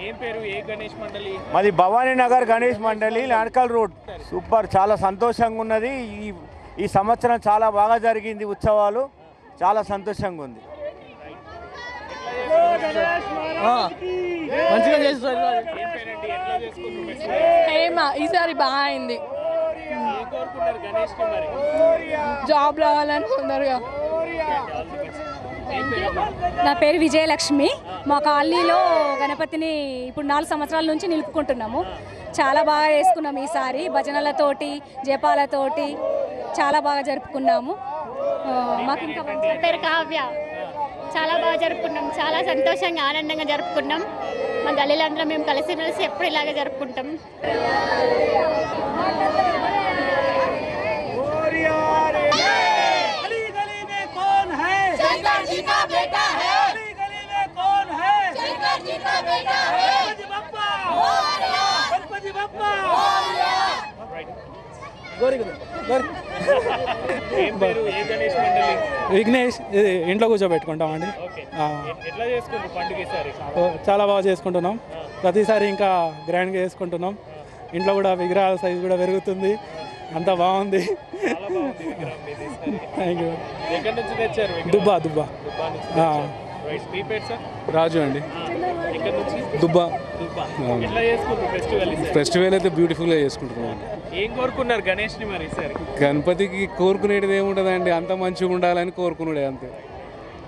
ఏం పేరు? ఏ గణేష్ మండలి? మాది భవానీ నగర్ గణేష్ మండలి, నాన్కల్ రోడ్. సూపర్, చాలా సంతోషంగా ఉన్నది. ఈ సంవత్సరం చాలా బాగా జరిగింది. ఉత్సవాలు చాలా సంతోషంగా ఉంది. మంచిగా చేస్తారు. ఈసారి బాగా అయింది. జాబ్ రావాలనుకున్నారుగా. నా పేరు విజయలక్ష్మి. మా కాలనీలో గణపతిని ఇప్పుడు 4 సంవత్సరాల నుంచి నిలుపుకుంటున్నాము. చాలా బాగా చేసుకున్నాము ఈసారి. భజనలతోటి, జపాలతోటి చాలా బాగా జరుపుకున్నాము. మాకు ఇంకా పేరు కావ్య. చాలా బాగా జరుపుకున్నాం. చాలా సంతోషంగా ఆనందంగా జరుపుకున్నాం. మా గల్లీలో అందరం మేము కలిసి ఎప్పుడు ఇలాగే జరుపుకుంటాం. విఘ్నేష్. ఇంట్లో కూర్చోబెట్టుకుంటామండి. చాలా బాగా చేసుకుంటున్నాం. ప్రతిసారి ఇంకా గ్రాండ్గా చేసుకుంటున్నాం. ఇంట్లో కూడా విగ్రహాల సైజు కూడా పెరుగుతుంది. అంతా బాగుంది. Thank you. దుబ్బా. రాజు అండి. దుబ్బా. ఫెస్టివల్ అయితే బ్యూటిఫుల్గా చేసుకుంటున్నాం. ఏం కోరుకున్నారు గణేష్ని మరి ఈసారి? గణపతికి కోరుకునేది ఏముంటుందండి, అంత మంచిగా ఉండాలని కోరుకున్నాడే అంతే.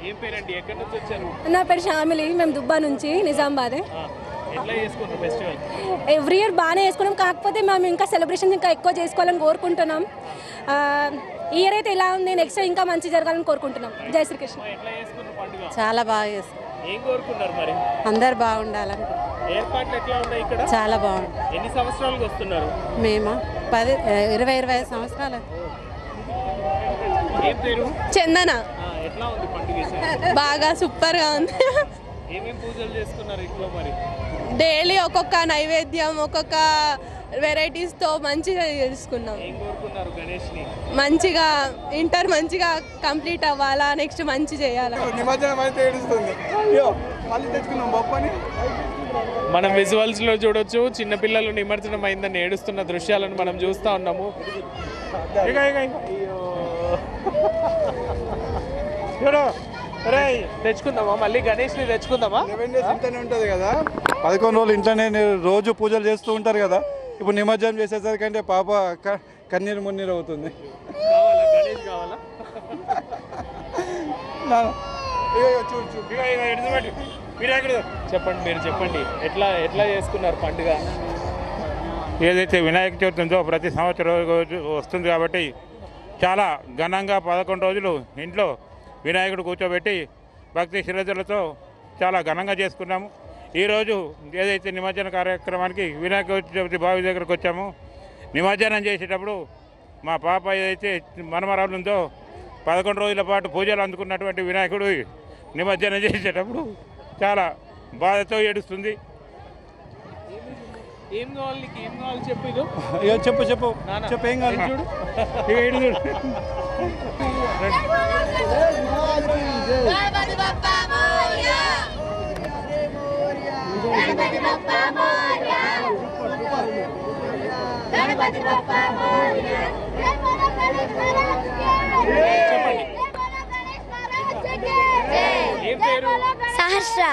ఏం పేరండి? ఎక్కడి నుంచి వచ్చారు? నా పేరు శ్యామిలి. మేము దుబ్బా నుంచి, నిజామాబాద్. ఎట్లా చేసుకుంటారు ఫెస్టివల్? ఎవ్రీ ఇయర్ బాగానే చేసుకున్నాం. కాకపోతే మేము ఇంకా సెలబ్రేషన్ ఇంకా ఎక్కువ చేసుకోవాలని కోరుకుంటున్నాం. ఈ ఇయర్ అయితే ఇలా ఉంది, నెక్స్ట్ ఇంకా మంచి జరగాలని కోరుకుంటున్నాం. జై శ్రీకృష్ణ. చాలా బాగా చేస్తాం. ఏం కోరుకున్నారు మరి? అందరు బాగుండాలని. ఏర్పాట్లు ఎట్లా ఉన్నాయి ఇక్కడ? చాలా బాగుంది. ఎన్ని సంవత్సరాలుగా వస్తున్నారు? మేము 20-25 సంవత్సరాలు. ఏం పేరు? చందన. ఎట్లా ఉంది పండుగ? బాగా సూపర్గా ఉంది. ఏమేం పూజలు చేసుకున్నారు ఇంట్లో మరి? డైలీ ఒక్కొక్క నైవేద్యం, ఒక్కొక్క వెరైటీస్తో మంచిగా చేసుకున్నాం. ఏం కోరుకున్నారు గణేష్ని? మంచిగా మంచిగా కంప్లీట్ అవ్వాలా, నెక్స్ట్ మంచి చేయాలా. మనం విజువల్స్లో చూడొచ్చు, చిన్నపిల్లలు నిమజ్జనం అయిందని ఏడుస్తున్న దృశ్యాలను మనం చూస్తూ ఉన్నాము. తెచ్చుకుందామా మళ్ళీ? గణేష్ని తెచ్చుకుందామా? ఇంట్లోనే ఉంటుంది కదా, 11 రోజులు ఇంట్లోనే రోజు పూజలు చేస్తూ ఉంటారు కదా. ఇప్పుడు నిమజ్జనం చేసేసరికంటే పాప కన్నీరు మున్నీరు అవుతుంది. చెప్పండి, మీరు చెప్పండి, ఎట్లా చేసుకున్నారు పండుగ? ఏదైతే వినాయక చవితి ఉందో ప్రతి సంవత్సరం వస్తుంది కాబట్టి చాలా ఘనంగా 11 రోజులు ఇంట్లో వినాయకుడు కూర్చోబెట్టి భక్తి శ్రద్ధలతో చాలా ఘనంగా చేసుకున్నాము. ఈరోజు ఏదైతే నిమజ్జన కార్యక్రమానికి వినాయక చవితి బావి దగ్గరకు వచ్చాము. నిమజ్జనం చేసేటప్పుడు మా పాప ఏదైతే మనమరాలు ఉందో 11 రోజుల పాటు పూజలు అందుకున్నటువంటి వినాయకుడు నిమజ్జనం చేసేటప్పుడు చాలా బాధతో ఏడుస్తుంది. ఏం కావాలి నీకు? ఏం కావాలి చెప్పు. చెప్పు ఏం కావాలి చూడు. సహస్ర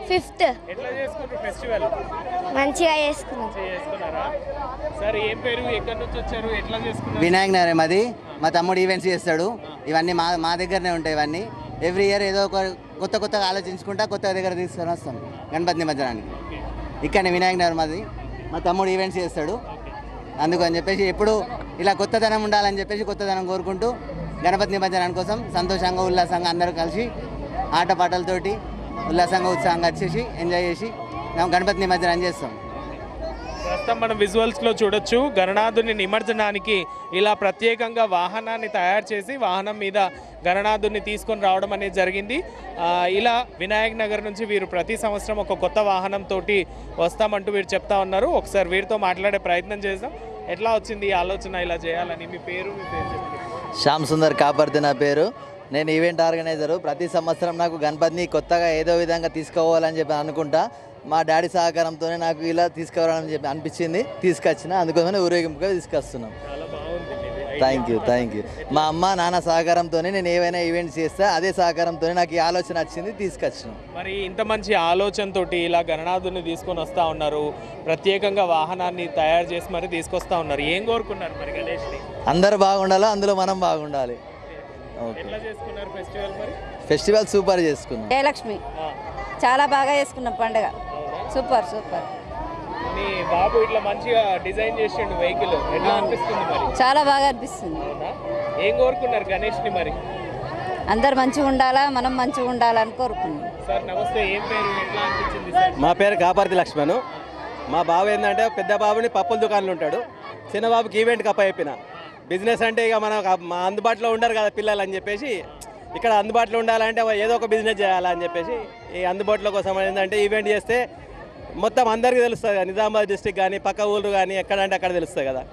5th. ఎట్లా చేసుకుంటారు ఫెస్టివల్? మంచిగా చేసుకున్నాం. సరే ఏం పేరు, ఎక్కడి నుంచి వచ్చారు, ఎట్లా చేసుకున్నారు? వినాయక్ నగర్ మాది. మా తమ్ముడు ఈవెంట్స్ చేస్తాడు. ఇవన్నీ మా దగ్గరనే ఉంటాయి. ఇవన్నీ ఎవ్రీ ఇయర్ ఏదో ఒక కొత్తగా ఆలోచించుకుంటా కొత్త దగ్గర తీసుకొని వస్తాం గణపతి నిమజ్జనానికి. ఇక్కడనే వినాయక్ నగర్ మాది. మా తమ్ముడు ఈవెంట్స్ చేస్తాడు. అందుకని చెప్పేసి ఎప్పుడు ఇలా కొత్తదనం ఉండాలని చెప్పేసి కొత్తదనం కోరుకుంటూ గణపతి నిమజ్జనాని కోసం సంతోషంగా ఉల్లాసంగా అందరూ కలిసి ఆటపాటలతోటి ఉల్లాసంగా ఉత్సాహంగా వచ్చేసి ఎంజాయ్ చేసి గణపతి నిమజ్జనం చేస్తాం. ప్రస్తుతం మనం విజువల్స్లో చూడొచ్చు, గణనాథుని నిమజ్జనానికి ఇలా ప్రత్యేకంగా వాహనాన్ని తయారు చేసి వాహనం మీద గణనాథుని తీసుకొని రావడం అనేది జరిగింది. ఇలా వినాయక్ నగర్ నుంచి వీరు ప్రతి సంవత్సరం ఒక కొత్త వాహనంతో వస్తామంటూ వీరు చెప్తా ఉన్నారు. ఒకసారి వీరితో మాట్లాడే ప్రయత్నం చేద్దాం. ఎట్లా వచ్చింది ఈ ఆలోచన ఇలా చేయాలని? మీ పేరు చెప్పండి. శ్యామ్ సుందర్ కాపర్తి నా పేరు. నేను ఈవెంట్ ఆర్గనైజరు. ప్రతి సంవత్సరం నాకు గణపతిని కొత్తగా ఏదో విధంగా తీసుకుపోవాలని చెప్పి అనుకుంటా. మా డాడీ సహకారంతోనే నాకు ఇలా తీసుకురావాలని చెప్పి అనిపించింది, తీసుకొచ్చిన. అందుకోసమే ఊరేగింపుగా తీసుకొస్తున్నాం. Thank you. మా అమ్మ నాన్న సహకారంతోనే నేను ఏవైనా ఈవెంట్స్ చేస్తే అదే సహకారంతోనే నాకు ఈ ఆలోచన వచ్చింది, తీసుకొచ్చినాం. మరి ఇంత మంచి ఆలోచనతోటి ఇలా గణనాథుని తీసుకొని వస్తూ ఉన్నారు, ప్రత్యేకంగా వాహనాన్ని తయారు చేసి మరి తీసుకొస్తా ఉన్నారు. ఏం కోరుకున్నారు మరి గణేష్ని? అందరూ బాగుండాలి, అందులో మనం బాగుండాలి. ఎట్లా చేసుకున్నారు ఫెస్టివల్ మరి? ఫెస్టివల్ సూపర్ చేసుకున్నాం. జయలక్ష్మి చాలా బాగా చేసుకున్నాం పండుగ. సూపర్. మీ బాబు ఇట్లా మంచిగా డిజైన్ చేసిండు వెహికల్, ఎట్లా అనిపిస్తుంది మరి? చాలా బాగా అనిపిస్తుంది. ఏం కోరుకున్నారు గణేష్ని మరి? అందరు మంచిగా ఉండాలా, మనం మంచిగా ఉండాలని కోరుకున్నాం. సార్ నమస్తే, ఏం పేరు, ఎట్లా అనిపించింది సార్? మా పేరు కాపర్తి లక్ష్మణ్. మా బాబు ఏంటంటే పెద్ద బాబుని పప్పుల దుకాణంలో ఉంటాడు, చిన్న బాబుకి ఈవెంట్ కప్ప అయిపోయిన. బిజినెస్ అంటే ఇక మన అందుబాటులో ఉండరు కదా పిల్లలు అని చెప్పేసి, ఇక్కడ అందుబాటులో ఉండాలంటే ఏదో ఒక బిజినెస్ చేయాలని చెప్పేసి ఈ అందుబాటులో కోసం ఏంటంటే ఈవెంట్ చేస్తే మొత్తం అందరికీ తెలుస్తుంది కదా, నిజామాబాద్ డిస్టిక్ కానీ పక్క ఊళ్ళు కానీ ఎక్కడంటే అక్కడ తెలుస్తుంది కదా.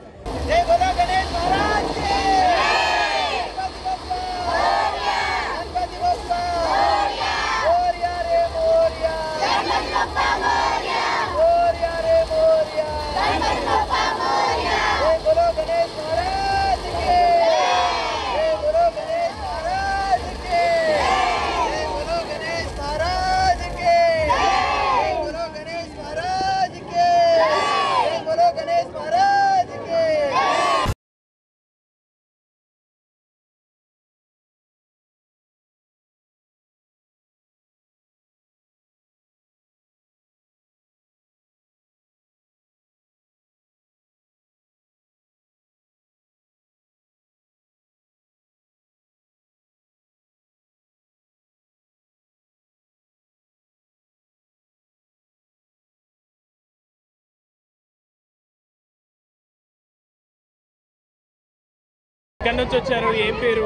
ఎక్కడి నుంచి వచ్చారు, ఏం పేరు?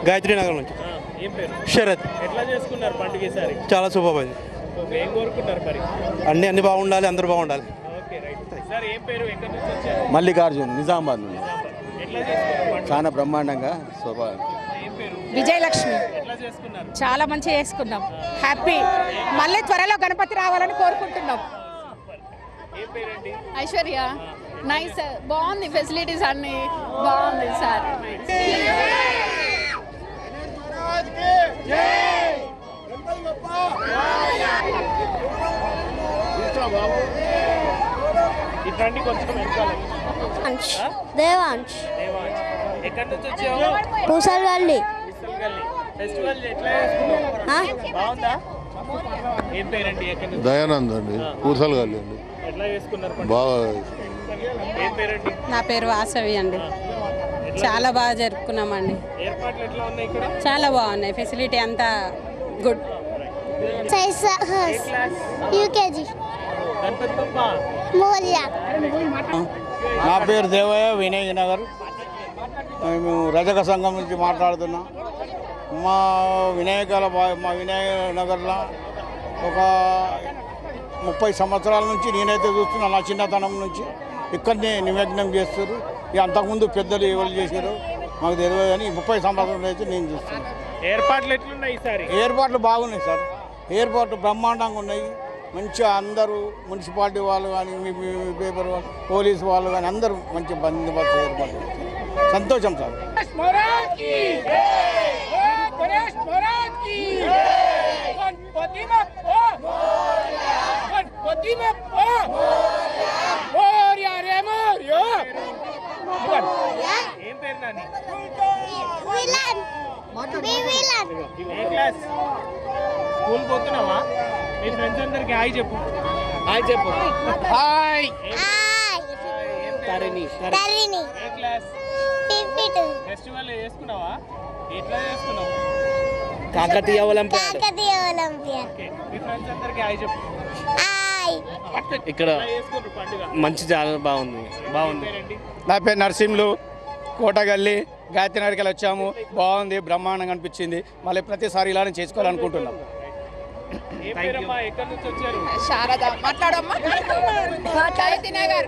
గాయత్రి నగర్ నుంచి. ఏం పేరు? శరత్. ఎట్లా చేసుకున్నారు పండుగ ఈసారి? చాలా సూపర్ అయింది. ఏం కోరుకున్నారు మరి? అన్ని బాగుండాలి, అందరూ బాగుండాలి. Okay right. సార్ ఏం పేరు, ఎక్కడి నుంచి వచ్చారు? మల్లికార్జున్, నిజామాబాద్ నుండి. ఎట్లా చేసుకున్నారు? చాలా బ్రహ్మాండంగా సూపర్. ఏం పేరు? విజయలక్ష్మి. ఎట్లా చేసుకున్నారు? చాలా మంచిగా చేసుకున్నాం. హ్యాపీ. మళ్ళీ త్వరలో గణపతి రావాలని కోరుకుంటున్నాం. ఏం పేరండి? ఐశ్వర్య. నైస్, బాగుంది, ఫెసిలిటీస్ అన్ని బాగుంది సార్. ఇట్లాంటి కొంచెం దేవాంశ్. ఎక్కడి నుంచి వచ్చావు? పూసల్గల్లి. ఫెస్టివల్ ఎట్లా చేసుకున్నావు? బాగుందా? ఏం పేరండి, ఎక్కడి నుంచి? దయానంద్ అండి, పూసల్గల్లి అండి. ఎట్లా చేసుకున్నారు? బాగా. ఏం పేరండి? నా పేరు వాసవి అండి. చాలా బాగా జరుపుకున్నామండి. ఏర్పాట్లు ఎట్లా ఉన్నాయి ఇక్కడ? చాలా బాగున్నాయి, ఫెసిలిటీ అంతా గుడ్. యూకేజీ. గణపతి బప్ప మోరియా. నా పేరు దేవయ్య, వినయ్ నగర్. మేము రజక సంఘం నుంచి మాట్లాడుతున్నాం. మా వినాయక నగర్లో ఒక 30 సంవత్సరాల నుంచి నేనైతే చూస్తున్నా, నా చిన్నతనం నుంచి ఇక్కడనే నిమగ్నం చేస్తారు. అంతకుముందు పెద్దలు ఎవరు చేశారు మాకు తెలియదు, కానీ 30 సంవత్సరాలు అయితే నేను చూస్తున్నాను. ఏర్పాట్లు ఎట్లున్నాయి ఈసారి? ఏర్పాట్లు బాగున్నాయి సార్, ఏర్పాట్లు బ్రహ్మాండంగా ఉన్నాయి. మంచిగా అందరూ మున్సిపాలిటీ వాళ్ళు కానీ మీ పేపర్ వాళ్ళు పోలీసు వాళ్ళు కానీ అందరూ మంచి బందోబస్తు ఏర్పాటు చేశారు. సంతోషం సార్. ఏం పేరు నాని? స్కూల్ పోతున్నావా? మీ ఫ్రెండ్స్ అందరికి హాయ్ చెప్పు. హాయ్ చెప్పు. హాయ్. తరిని. ఏ క్లాస్? ఫెస్టివల్ చేసుకున్నావా? ఎట్లా చేసుకున్నావు? కాకతీయ ఒలింపియాడ్. ఓకే. మీ ఫ్రెండ్స్ అందరికి హాయ్ చెప్పు. ఇక్కడ ఎలా చేసుకుంటారు పండుగ? మంచి చాలా బాగుంది. పేరేంటి? నా పేరు నరసింహులు, కోటగల్లి గాయత్రి నగర్కి వచ్చాము. బాగుంది, బ్రహ్మాండంగా అనిపించింది. మళ్ళీ ప్రతిసారి ఇలానే చేసుకోవాలనుకుంటున్నాం. ఏ పేరమ్మా? ఎక్కడి నుంచి వచ్చారు? శారద మాట్లాడమ్మా. గాయత్రి నగర్.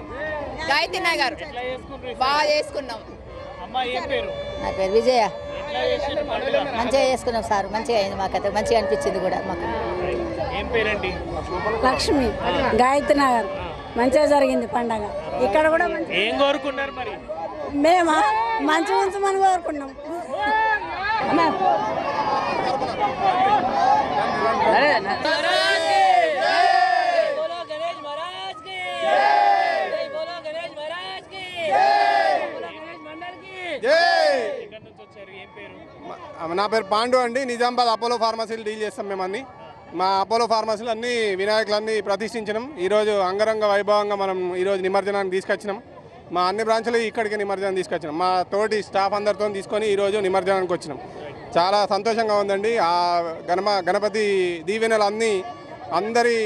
ఎట్లా చేసుకుంటారు? బాగా చేసుకున్నాం. అమ్మా ఏం పేరు? నా పేరు విజయ. ఎట్లా చేసిండ్రు పండుగ? మంచిగా చేసుకున్నాం సార్, మంచిగా అయింది మాకైతే, మంచిగా అనిపించింది కూడా మాకు. ఏం పేరండి? లక్ష్మి, గాయత్రి నగర్. మంచిగా జరిగింది పండగ. ఇక్కడ కూడా ఏం కోరుకున్నారు మరి? మేమా మంచి ఉంచమని కోరుకున్నాం. నా పేరు పాండు అండి. నిజామాబాద్ అపోలో ఫార్మసీలు డీల్ చేస్తాం మేము అన్ని. మా అపోలో ఫార్మసీలు అన్ని వినాయకులన్నీ ప్రతిష్ఠించినాం. ఈరోజు అంగరంగ వైభవంగా మనం ఈరోజు నిమజ్జనాన్ని తీసుకొచ్చినాం. మా అన్ని బ్రాంచ్లు ఇక్కడికి నిమజ్జనం తీసుకొచ్చినాం. మా తోటి స్టాఫ్ అందరితో తీసుకొని ఈరోజు నిమజ్జనానికి వచ్చినాం. చాలా సంతోషంగా ఉందండి. ఆ గణపతి దీవెనలు అందరి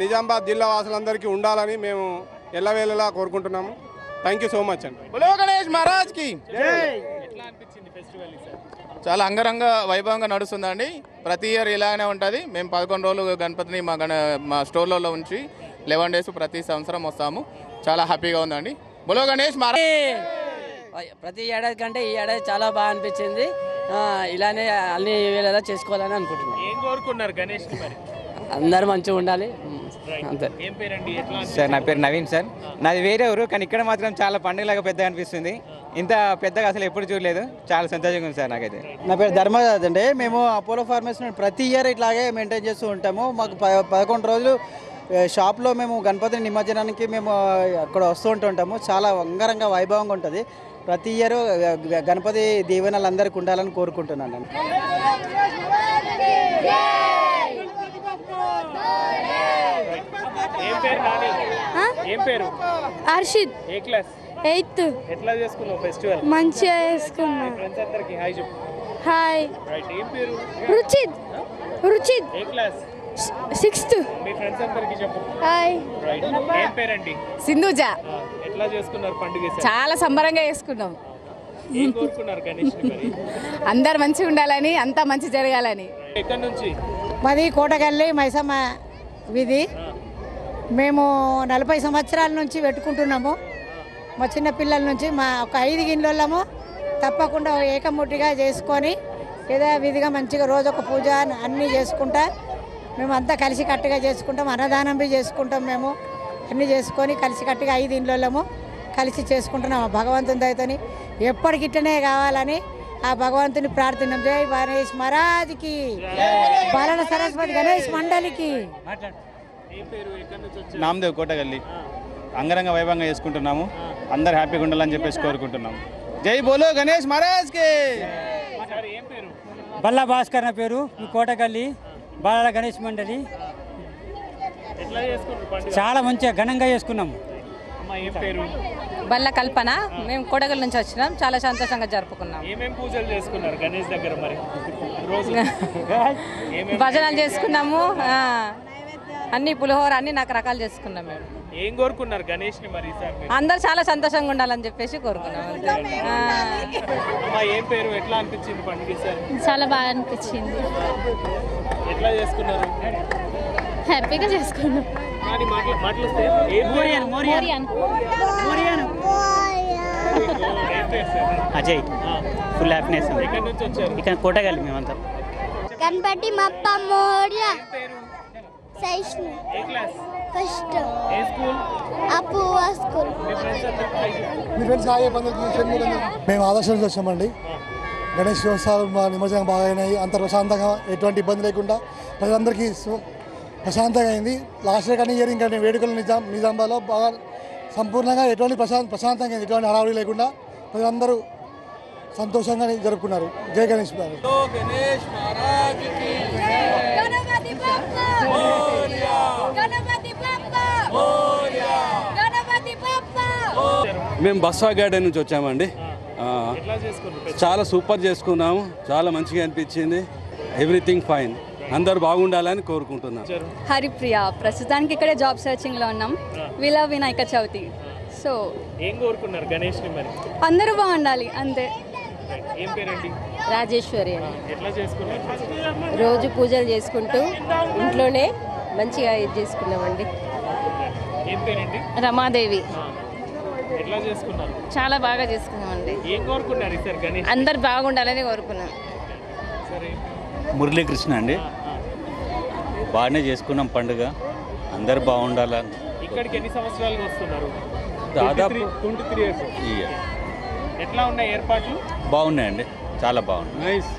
నిజామాబాద్ జిల్లా వాసులందరికీ ఉండాలని మేము ఎల్లవేళలా కోరుకుంటున్నాము. థ్యాంక్ యూ సో మచ్ అండి. బోలో గణేష్ మహారాజ్కి ఎట్లా అనిపించింది ఫెస్టివల్ ఈసారి? చాలా అంగరంగ వైభవంగా నడుస్తుందండి. ప్రతి ఇయర్ ఇలానే ఉంటుంది. మేము 11 రోజులు గణపతిని మా స్టోర్లలో ఉంచి 11 డేస్ ప్రతి సంవత్సరం వస్తాము. చాలా హ్యాపీగా ఉందండి. బోలో గణేష్ మహారాజ్. ప్రతి ఏడాది కంటే ఈ ఏడాది చాలా బాగా అనిపించింది. ఇలానే అన్ని వేళలా చేసుకోవాలని అనుకుంటున్నాం. ఏం కోరుకున్నారు గణేష్ మరి? అందరూ మంచిగా ఉండాలి అంతే. ఏం పేరండి? ఎట్లా సార్ నా పేరు నవీన్ సార్. నాది వేరే ఊరు, కానీ ఇక్కడ మాత్రం చాలా పండుగలాగా పెద్దగా అనిపిస్తుంది. ఇంత పెద్దగా అసలు ఎప్పుడు చూడలేదు. చాలా సంతోషంగా ఉంది సార్ నాకైతే. నా పేరు ధర్మరాజ్ అండి. మేము అపోలో ఫార్మసీ ప్రతి ఇయర్ ఇట్లాగే మెయింటైన్ చేస్తూ ఉంటాము. మాకు 11 రోజులు షాప్లో మేము గణపతిని నిమజ్జనానికి మేము అక్కడ వస్తూ ఉంటుంటాము. చాలా అంగరంగ వైభవంగా ఉంటుంది. ప్రతి ఇయర్ గణపతి దీవెనలు అందరికీ ఉండాలని కోరుకుంటున్నాను నేను. ఏం పేరు నాని? ఏం పేరు? హర్షిత్. ఏ క్లాస్? 8th. ఎట్లా చేసుకున్నావు ఫెస్టివల్? మంచిగా చేసుకున్నా. ఫ్రెండ్స్ అందరికి హాయ్ చెప్పు. హాయ్. రైట్. ఏం పేరు? రుచిత్. ఏ క్లాస్? 6th. మీ ఫ్రెండ్స్ అందరికి చెప్పు. హాయ్. రైట్. ఏం పేరండి? సింధుజ. ఎట్లా చేసుకున్నారు పండుగ? చాలా సంబరంగా చేసుకున్నాం. ఏం కోరుకున్నారు గణేష్ మరి? అందరు మంచిగా ఉండాలని, అంతా మంచి జరగాలని. ఎక్కడి నుంచి? మాది కోటగల్లి మైసమ్మ వీధి. మేము 40 సంవత్సరాల నుంచి పెట్టుకుంటున్నాము. మా చిన్న పిల్లల నుంచి మా ఒక 5 గిన్నెలము తప్పకుండా ఏకముట్టిగా చేసుకొని యథావిధిగా మంచిగా రోజు ఒక పూజ అన్నీ చేసుకుంటా మేము అంతా కలిసి కట్టుగా చేసుకుంటాం. అన్నదానం బి చేసుకుంటాం. మేము అన్నీ చేసుకొని కలిసి కట్టుగా 5 ఇండ్లము కలిసి చేసుకుంటున్నాం. భగవంతుని దయతోని ఎప్పటికిట్టనే కావాలని ఆ భగవంతుని ప్రార్థిస్తున్నాం. జై గణేష్ మహారాజ్కి, బాలన సరస్వతి గణేష్ మండలికి. నామదేవ్ కోటగల్లి. అంగరంగ వైభవంగా చేసుకుంటున్నాము. అందరు హ్యాపీగా ఉండాలని చెప్పేసి కోరుకుంటున్నాము. జై బోలో గణేష్ మహారాజ్కి. బల్లా భాస్కర్ నా పేరు, కోటగల్లి బాలల గణేష్ మండలి. చాలా మంచిగా ఘనంగా చేసుకున్నాం. బల్ల కల్పన. మేము కొడగల్ నుంచి వచ్చినాం. చాలా సంతోషంగా జరుపుకున్నాం. ఏమేం పూజలు చేసుకున్నారు గణేష్ దగ్గర మరి? రోజు భజనలు చేసుకున్నాము. అన్ని పులిహోర అన్ని రకాలు చేసుకున్నాం. మేము ఏం కోరుకున్నారు గణేష్ ని మరి ఈసారి? అందరు చాలా సంతోషంగా ఉండాలని చెప్పేసి కోరుకున్నాం. ఏం పేరు? ఎట్లా అనిపించింది పండుగ ఈసారి? చాలా బాగా అనిపించింది. ఎట్లా చేసుకున్నారు? హ్యాపీగా చేసుకున్నాం. అజయ్. ఫుల్ హ్యాపీనెస్ ఉంది. ఇక్కడ కోటగల్లి మేమంతా. గణపతి మప్ప మోర్య. సైష్ణు ఏ క్లాస్? ఫస్ట్ ఏ స్కూల్? అప్పువ స్కూల్. మీ ఫ్రెండ్స్ మేము ఆదర్శం నుంచి వచ్చామండి. గణేష్ ఉత్సవాలు మా నిమజ్జనం బాగా అయినాయి. అంత ప్రశాంతంగా ఎటువంటి ఇబ్బంది లేకుండా ప్రజలందరికీ ప్రశాంతంగా అయింది. లాస్ట్ ఇయర్ కానీ ఇయర్ ఇంకా వేడుకలు నిజామాబాద్లో బాగా సంపూర్ణంగా ఎటువంటి ప్రశాంతంగా అయింది. ఎటువంటి హడావుడి లేకుండా ప్రజలందరూ సంతోషంగా జరుపుకున్నారు. జై గణేష్ మేము బస్వా గార్డెన్ నుంచి వచ్చామండి. చాలా సూపర్ చేసుకున్నాము. చాలా మంచిగా అనిపించింది. Everything fine. అందరూ బాగుండాలని కోరుకుంటున్నాం. హరిప్రియ, ప్రస్తుతానికి ఇక్కడే జాబ్ సర్చింగ్లో ఉన్నాం. We love Vinayaka Chavithi. So ఏం కోరుకున్నారు గణేష్ని మరి? అందరూ బాగుండాలి అంతే. ఏం పేరండి? రాజేశ్వరి. ఎట్లా చేసుకున్నారు? రోజు పూజలు చేసుకుంటూ ఇంట్లోనే మంచిగా ఇది చేసుకున్నామండి. ఏం పేరండి? రమాదేవి. ఎట్లా చేసుకున్నారు? చాలా బాగా చేసుకున్నామండి. ఏం కోరుకున్నారు ఈసారి గణేష్? అందరు బాగుండాలని కోరుకున్నాం. సరే. మురళీకృష్ణ అండి. బాగానే చేసుకున్నాం పండుగ. అందరు బాగుండాలని. ఇక్కడికి ఎన్ని సంవత్సరాలుగా వస్తున్నారు? దాదాపు 23 years. ఎట్లా ఉన్నాయి ఏర్పాట్లు? బాగున్నాయండి, చాలా బాగున్నాయి. నైస్.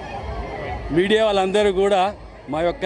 మీడియా వాళ్ళందరూ కూడా మా యొక్క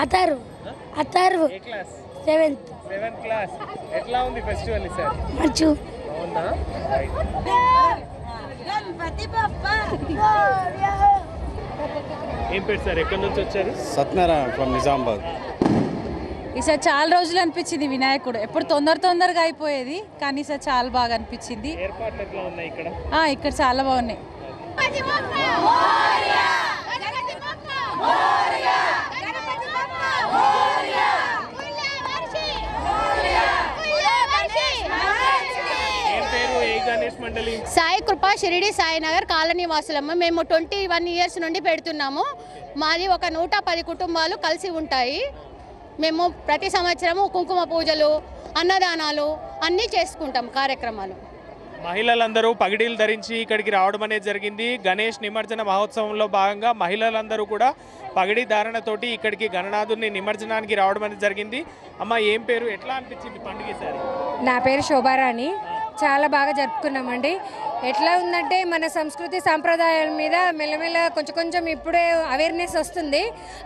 అథర్వ్ ఏ క్లాస్? 7th. 7th class. ఎట్లా ఉంది ఫెస్టివల్ ఈసారి? మంచు. అవునా? ఏం పేరు సార్? ఎక్కడి నుంచి వచ్చారు? సత్యనారాయణ ఫ్రమ్ నిజామాబాద్. ఈసారి చాలా రోజులు అనిపించింది వినాయకుడు. ఎప్పుడు తొందరగా అయిపోయేది, కానీ ఈసారి చాలా బాగా అనిపించింది. ఏర్పాట్లు ఎట్లా ఉన్నాయి ఇక్కడ? ఇక్కడ చాలా బాగున్నాయి. సాయి కృప, షిరిడి సాయినగర్ కాలనీ వాసులమ్మ. మేము 21 years నుండి పెడుతున్నాము. మాది ఒక 110 కుటుంబాలు కలిసి ఉంటాయి. మేము ప్రతి సంవత్సరము కుంకుమ పూజలు, అన్నదానాలు అన్నీ చేసుకుంటాం కార్యక్రమాలు. మహిళలందరూ పగిడీలు ధరించి ఇక్కడికి రావడం అనేది జరిగింది. గణేష్ నిమజ్జన మహోత్సవంలో భాగంగా మహిళలందరూ కూడా పగిడి ధారణతోటి ఇక్కడికి గణనాథుని నిమజ్జనానికి రావడం అనేది జరిగింది. అమ్మ ఏం పేరు? ఎట్లా అనిపించింది పండుగ ఈసారి? నా పేరు శోభారాణి. చాలా బాగా జరుపుకున్నామండి. ఎట్లా ఉందంటే మన సంస్కృతి సాంప్రదాయాల మీద మెల్లమెల్ల కొంచెం ఇప్పుడే అవేర్నెస్ వస్తుంది.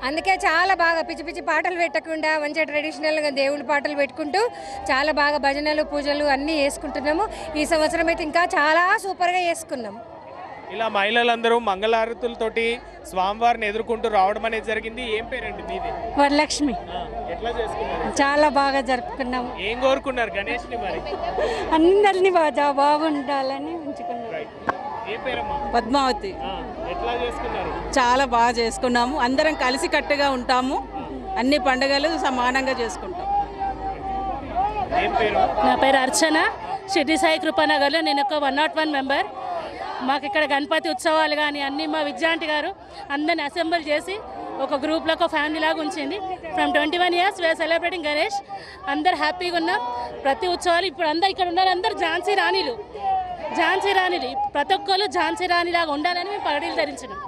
అందుకే చాలా బాగా పిచ్చి పిచ్చి పాటలు పెట్టకుండా మంచిగా ట్రెడిషనల్గా దేవుడి పాటలు పెట్టుకుంటూ చాలా బాగా భజనలు పూజలు అన్నీ చేసుకుంటున్నాము. ఈ సంవత్సరం అయితే ఇంకా చాలా సూపర్గా చేసుకున్నాము. ఇలా మహిళలందరూ మంగళారతులతోటి స్వామివారిని ఎదుర్కొంటూ రావడం అనేది జరిగింది. ఏం పేరండి మీది? వరలక్ష్మి. ఎట్లా చేసుకున్నారు? చాలా బాగా జరుపుకున్నాము. ఏం కోరుకున్నారు గణేష్ని మరి? అందరినీ బాగుండాలని ఉంచుకున్నాము. ఏం పేరమ్మా? పద్మావతి. ఎట్లా చేసుకున్నారు? చాలా బాగా చేసుకున్నాము. అందరం కలిసి కట్టుగా ఉంటాము. అన్ని పండుగలు సమానంగా చేసుకుంటాం. ఏం పేరు? నా పేరు అర్చన. షిరిడి సాయి కృపానగర్లో నేను ఒక 101 మెంబర్. మాకు ఇక్కడ గణపతి ఉత్సవాలు కానీ అన్నీ మా విద్యార్థి గారు అందరిని అసెంబ్ల్ చేసి ఒక గ్రూప్లో ఒక ఫ్యామిలీ లాగా ఉంచింది. From 21 years we are celebrating Ganesh. అందరు హ్యాపీగా ఉన్నాం. ప్రతి ఉత్సవాలు ఇప్పుడు అందరు ఇక్కడ ఉన్నారు. అందరు ఝాన్సీ రాణిలు ప్రతి ఒక్కరు ఝాన్సీ రాణిలాగా ఉండాలని మేము పగడీలు ధరించినాం.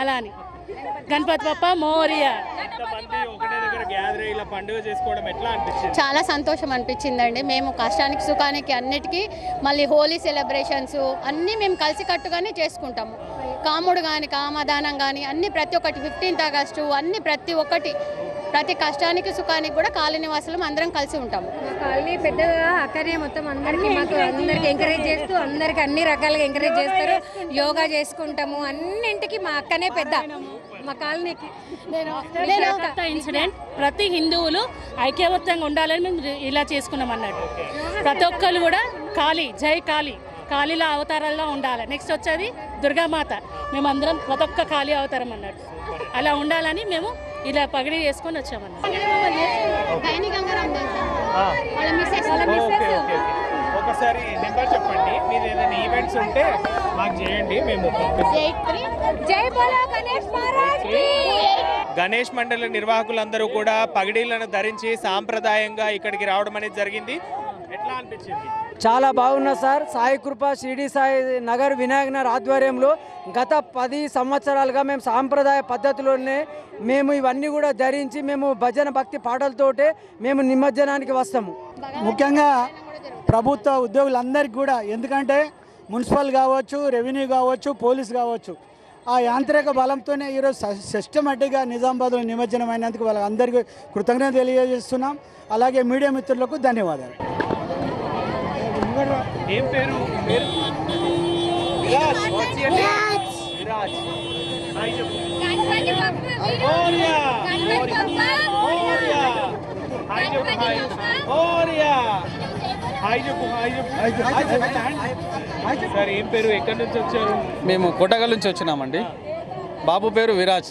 అలా అని గణపతి బప్ప మోరియా. ఇంతమంది ఒకటే దగ్గర గ్యాదర్ ఇలా పండుగ చేసుకోవడం ఎట్లా అనిపించింది? చాలా సంతోషం అనిపించిందండి. మేము కష్టానికి సుఖానికి అన్నిటికీ మళ్ళీ హోలీ సెలబ్రేషన్స్ అన్నీ మేము కలిసికట్టుగానే చేసుకుంటాము. కాముడు కానీ కామదానం కానీ అన్నీ ప్రతి ఒక్కటి 15th ఆగస్టు అన్నీ ప్రతి ఒక్కటి ప్రతి కష్టానికి సుఖానికి కూడా కాలనీ వాసులం అందరం కలిసి ఉంటాము. మా కాలనీ పెద్దగా అక్కనే మొత్తం అందరికి మాకు అందరికి ఎంకరేజ్ చేస్తూ అందరికి అన్ని రకాలుగా ఎంకరేజ్ చేస్తారు. యోగా చేసుకుంటాము అన్నింటికి మా అక్కనే పెద్ద మా కాలనీకి. ఇన్సిడెంట్ ప్రతి హిందువులు ఐక్యవత్యంగా ఉండాలని మేము ఇలా చేసుకున్నాం అన్నట్టు. ప్రతి ఒక్కరు కూడా కాళీ జై కాళీ కాళీల అవతారాల్లో ఉండాలి. నెక్స్ట్ వచ్చేది దుర్గామాత, మేమందరం ప్రతి ఒక్క కాళీ అవతారం అన్నట్టు అలా ఉండాలని మేము ఇలా పగిడి చేసుకొని వచ్చామన్నమాట. ఒకసారి నెంబర్ చెప్పండి, మీరు ఏదైనా ఈవెంట్స్ ఉంటే మాకు చేయండి, మేము గణేష్ మండలి నిర్వాహకులందరూ కూడా పగిడీలను ధరించి సాంప్రదాయంగా ఇక్కడికి రావడం అనేది జరిగింది. ఎట్లా అనిపించింది? చాలా బాగున్నా సార్. సాయి కృప షిరిడి సాయి నగర్ వినాయక నగర్ ఆధ్వర్యంలో గత 10 సంవత్సరాలుగా మేము సాంప్రదాయ పద్ధతిలోనే మేము ఇవన్నీ కూడా ధరించి మేము భజన భక్తి పాటలతోటే మేము నిమజ్జనానికి వస్తాము. ముఖ్యంగా ప్రభుత్వ ఉద్యోగులందరికీ కూడా, ఎందుకంటే మున్సిపల్ కావచ్చు, రెవెన్యూ కావచ్చు, పోలీస్ కావచ్చు, ఆ యాంత్రిక బలంతోనే ఈరోజు సిస్టమేటిక్గా నిజామాబాద్లో నిమజ్జనం అయినందుకు వాళ్ళందరికీ కృతజ్ఞత తెలియజేస్తున్నాం. అలాగే మీడియా మిత్రులకు ధన్యవాదాలు. ఏం పేరు? సార్ ఏం పేరు, ఎక్కడి నుంచి వచ్చారు? మేము కోటగల్ నుంచి వచ్చినామండి. బాబు పేరు విరాజ్.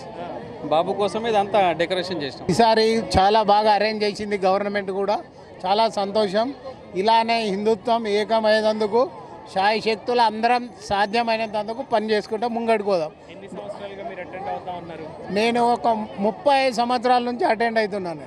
బాబు కోసమే ఇదంతా డెకరేషన్ చేసినాం. ఈసారి చాలా బాగా అరేంజ్ చేసింది గవర్నమెంట్ కూడా, చాలా సంతోషం. ఇలానే హిందుత్వం ఏకమైనందుకు సాయి శక్తులు అందరం సాధ్యమైనందుకు పని చేసుకుంటూ ముంగడుకోదాం. ఎన్ని సంవత్సరాలుగా మీరు అటెండ్ అవుతా ఉన్నారు? నేను ఒక 35 సంవత్సరాల నుంచి అటెండ్ అవుతున్నాను.